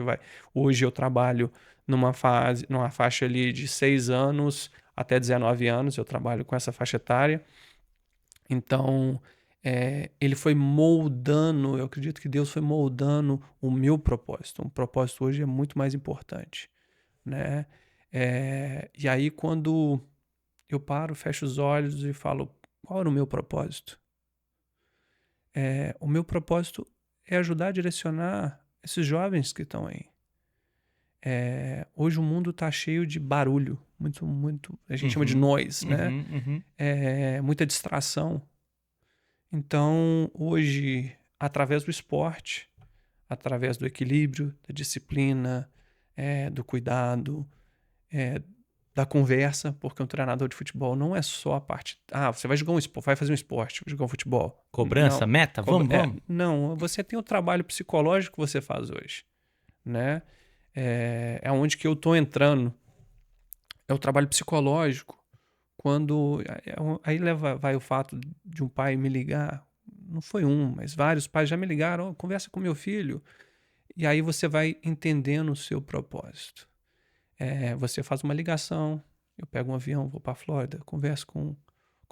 Hoje eu trabalho numa faixa ali de 6 anos até 19 anos, eu trabalho com essa faixa etária. Então, ele foi moldando, eu acredito que Deus foi moldando o meu propósito. O propósito hoje é muito mais importante, né? E aí, quando eu paro, fecho os olhos e falo, qual era o meu propósito? O meu propósito é ajudar a direcionar esses jovens que estão aí. Hoje o mundo está cheio de barulho, muito, a gente chama de noise, né? Muita distração. Então, hoje, através do esporte, através do equilíbrio, da disciplina, do cuidado, da conversa, porque um treinador de futebol não é só a parte... você vai jogar vai fazer um esporte, vai jogar um futebol. Cobrança, não, meta, vamos. Não, você tem o trabalho psicológico que você faz hoje, né? É onde que eu tô entrando. É o trabalho psicológico. Quando... Aí vai o fato de um pai me ligar, não foi mas vários pais já me ligaram, conversa com meu filho. E aí você vai entendendo o seu propósito. Você faz uma ligação, eu pego um avião, vou para a Flórida, converso com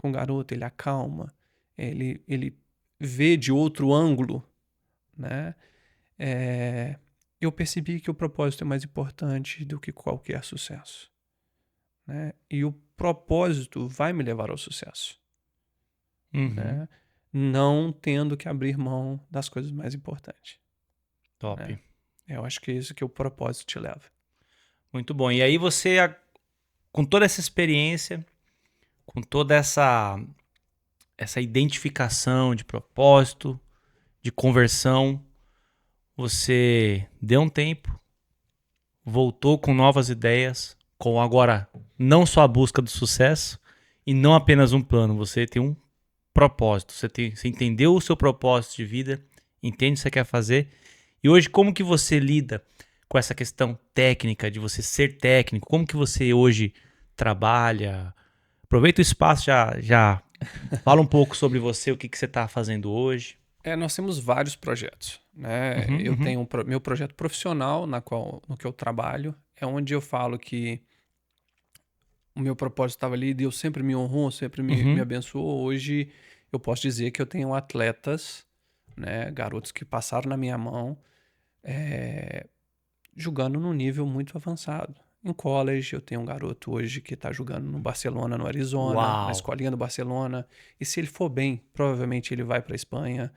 o garoto, ele acalma, ele vê de outro ângulo, né? Eu percebi que o propósito é mais importante do que qualquer sucesso, né? E o propósito vai me levar ao sucesso, né? Não tendo que abrir mão das coisas mais importantes. Top. Né? Eu acho que é isso que o propósito te leva. Muito bom. E aí você, com toda essa experiência, com toda essa identificação de propósito, de conversão, você deu um tempo, voltou com novas ideias, com agora não só a busca do sucesso e não apenas um plano, você tem um propósito, você entendeu o seu propósito de vida, entende o que você quer fazer. E hoje, como que você lida com essa questão técnica, de você ser técnico? Como que você hoje trabalha? Aproveita o espaço, já fala um pouco sobre você, o que você está fazendo hoje. Nós temos vários projetos, né? Eu tenho meu projeto profissional no que eu trabalho, é onde eu falo que o meu propósito estava ali, Deus sempre me honrou, sempre me abençoou. Hoje eu posso dizer que eu tenho atletas, né, garotos que passaram na minha mão, jogando num nível muito avançado. Em college, eu tenho um garoto hoje que está jogando no Barcelona, no Arizona, Uau. na escolinha do Barcelona. E se ele for bem, provavelmente ele vai para a Espanha.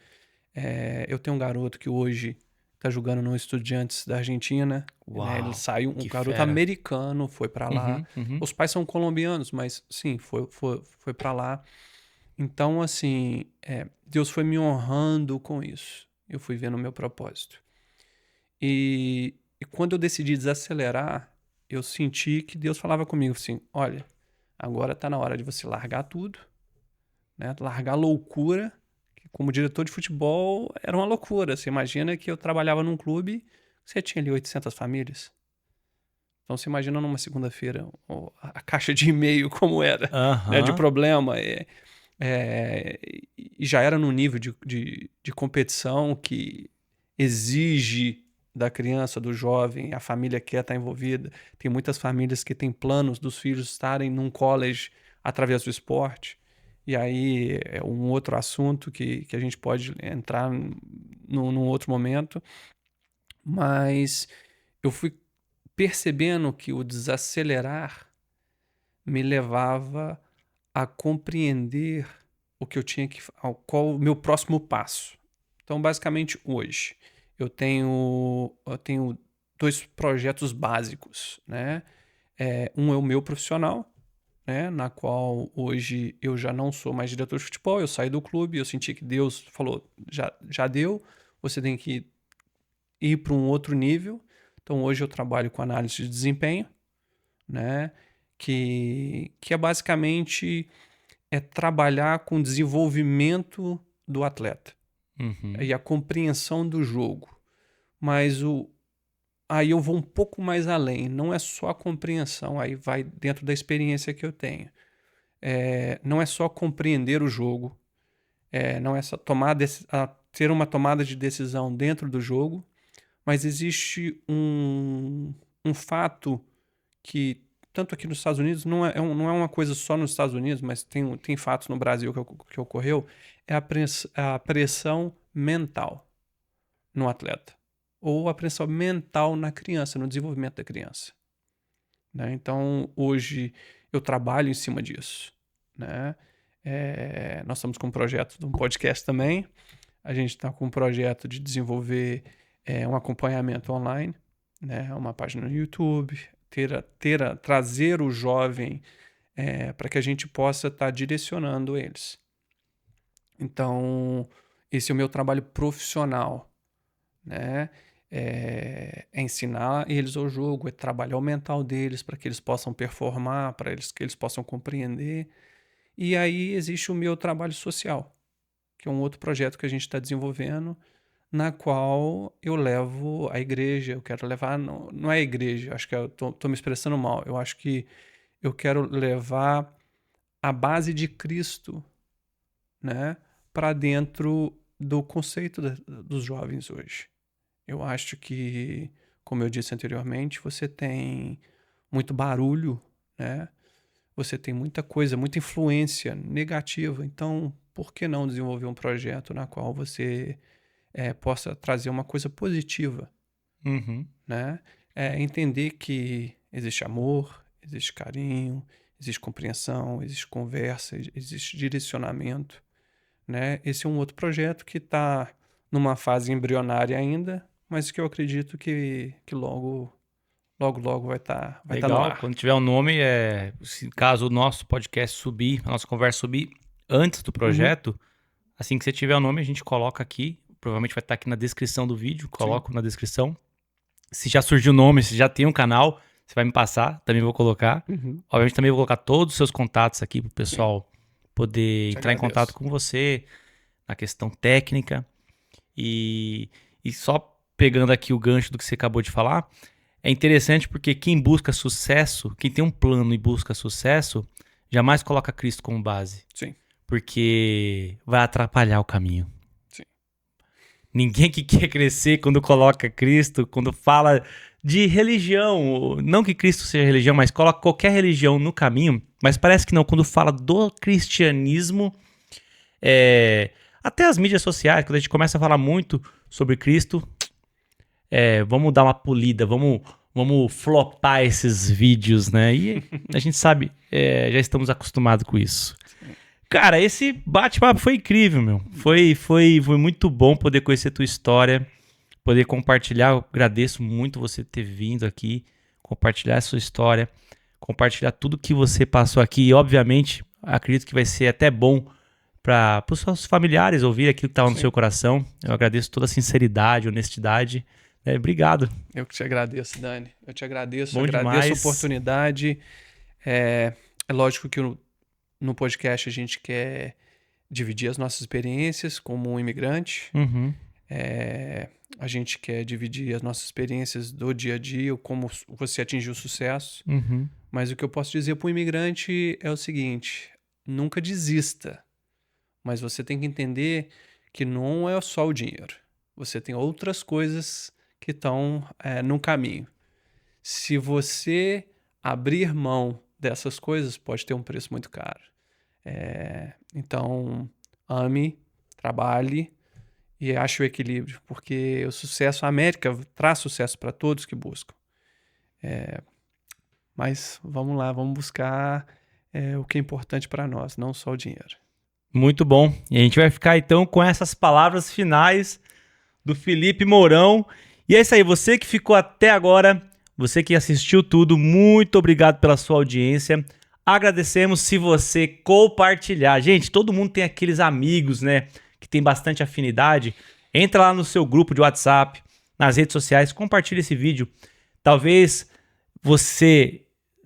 Eu tenho um garoto que hoje está jogando no Estudiantes da Argentina. Uau, Né? Ele saiu, um que garoto fera. americano, foi para lá. Os pais são colombianos, mas sim, foi para lá. Então, assim, Deus foi me honrando com isso. Eu fui vendo o meu propósito. E quando eu decidi desacelerar, eu senti que Deus falava comigo assim, olha, agora tá na hora de você largar tudo, né? Largar a loucura, que como diretor de futebol era uma loucura. Você imagina que eu trabalhava num clube, você tinha ali 800 famílias. Então você imagina numa segunda-feira a caixa de e-mail como era, né? De problema. E já era num nível de competição que exige da criança, do jovem, a família quer estar envolvida. Tem muitas famílias que têm planos dos filhos estarem num college através do esporte. E aí é um outro assunto que a gente pode entrar num outro momento. Mas eu fui percebendo que o desacelerar me levava a compreender o que eu tinha qual o meu próximo passo. Então, basicamente, hoje, eu tenho 2 projetos básicos, né? Um é o meu profissional, né? Na qual hoje eu já não sou mais diretor de futebol, eu saí do clube, eu senti que Deus falou, já deu, você tem que ir para um outro nível. Então, hoje eu trabalho com análise de desempenho, né? Que é basicamente trabalhar com o desenvolvimento do atleta e a compreensão do jogo. Mas aí eu vou um pouco mais além. Não é só a compreensão, aí vai dentro da experiência que eu tenho. Não é só compreender o jogo, não é só ter uma tomada de decisão dentro do jogo, mas existe um fato que, tanto aqui nos Estados Unidos, não é uma coisa só nos Estados Unidos, mas tem fatos no Brasil que ocorreu, é a pressão mental no atleta, ou a pressão mental na criança, no desenvolvimento da criança. Né? Então, hoje, eu trabalho em cima disso. Né? Nós estamos com um projeto de um podcast também, a gente está com um projeto de desenvolver um acompanhamento online, né? Uma página no YouTube, trazer o jovem para que a gente possa estar direcionando eles. Então, esse é o meu trabalho profissional, né? É ensinar eles o jogo, é trabalhar o mental deles para que eles possam performar, que eles possam compreender. E aí existe o meu trabalho social, que é um outro projeto que a gente está desenvolvendo, na qual eu levo a igreja, eu quero levar, não é a igreja, acho que eu tô me expressando mal, eu acho que eu quero levar a base de Cristo, né, para dentro do conceito dos jovens hoje. Eu acho que, como eu disse anteriormente, você tem muito barulho, né, você tem muita coisa, muita influência negativa, então por que não desenvolver um projeto na qual você possa trazer uma coisa positiva, né? Entender que existe amor, existe carinho, existe compreensão, existe conversa, existe direcionamento, né? Esse é um outro projeto que está numa fase embrionária ainda, mas que eu acredito que logo vai estar Legal, no ar. quando tiver um nome, caso o nosso podcast subir, a nossa conversa subir antes do projeto, assim que você tiver o nome, a gente coloca aqui. Provavelmente vai estar aqui na descrição do vídeo, coloco na descrição. Se já surgiu o nome, se já tem um canal, você vai me passar, também vou colocar. Obviamente também vou colocar todos os seus contatos aqui para o pessoal poder entrar em contato com você na questão técnica. E só pegando aqui o gancho do que você acabou de falar, é interessante porque quem busca sucesso, quem tem um plano e busca sucesso, jamais coloca Cristo como base. Sim. Porque vai atrapalhar o caminho. Sim. Ninguém que quer crescer quando coloca Cristo, quando fala de religião, não que Cristo seja religião, mas coloca qualquer religião no caminho, mas parece que não, quando fala do cristianismo, até as mídias sociais, quando a gente começa a falar muito sobre Cristo, vamos dar uma polida, vamos flopar esses vídeos, né? E a gente sabe, já estamos acostumados com isso. Cara, esse bate-papo foi incrível, meu. Foi muito bom poder conhecer a tua história, poder compartilhar. Eu agradeço muito você ter vindo aqui, compartilhar a sua história, compartilhar tudo que você passou aqui. E, obviamente, acredito que vai ser até bom para os seus familiares ouvir aquilo que estava no seu coração. Eu agradeço toda a sinceridade, honestidade. Obrigado. Eu que te agradeço, Dani. Eu te agradeço. Bom agradeço demais. a oportunidade. É lógico que no podcast a gente quer dividir as nossas experiências como um imigrante. A gente quer dividir as nossas experiências do dia a dia, como você atingiu o sucesso. Mas o que eu posso dizer para o imigrante é o seguinte: nunca desista. Mas você tem que entender que não é só o dinheiro. Você tem outras coisas que estão no caminho. Se você abrir mão dessas coisas, pode ter um preço muito caro. Então, ame, trabalhe e ache o equilíbrio, porque o sucesso, a América traz sucesso para todos que buscam. Mas vamos lá, vamos buscar o que é importante para nós, não só o dinheiro. Muito bom. E a gente vai ficar então com essas palavras finais do Felipe Mourão. E é isso aí, você que ficou até agora, você que assistiu tudo, muito obrigado pela sua audiência. Agradecemos se você compartilhar. Gente, todo mundo tem aqueles amigos, né, que tem bastante afinidade. Entra lá no seu grupo de WhatsApp, nas redes sociais, compartilha esse vídeo. Talvez você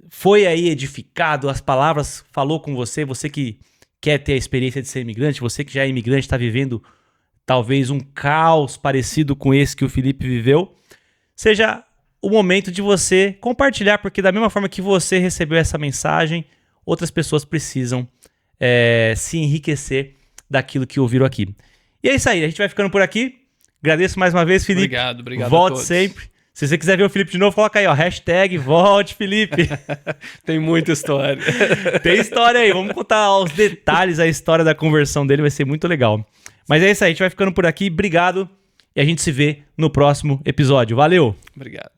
foi aí edificado, as palavras falou com você que quer ter a experiência de ser imigrante, você que já é imigrante, está vivendo talvez um caos parecido com esse que o Felipe viveu, seja o momento de você compartilhar, porque da mesma forma que você recebeu essa mensagem, outras pessoas precisam se enriquecer daquilo que ouviram aqui. E é isso aí, a gente vai ficando por aqui. Agradeço mais uma vez, Felipe. Obrigado Volte a todos. sempre. Se você quiser ver o Felipe de novo, coloca aí, ó, hashtag Volte Felipe. Tem muita história. Tem história aí, vamos contar os detalhes, a história da conversão dele, vai ser muito legal. Mas é isso aí, a gente vai ficando por aqui, obrigado, e a gente se vê no próximo episódio. Valeu! Obrigado.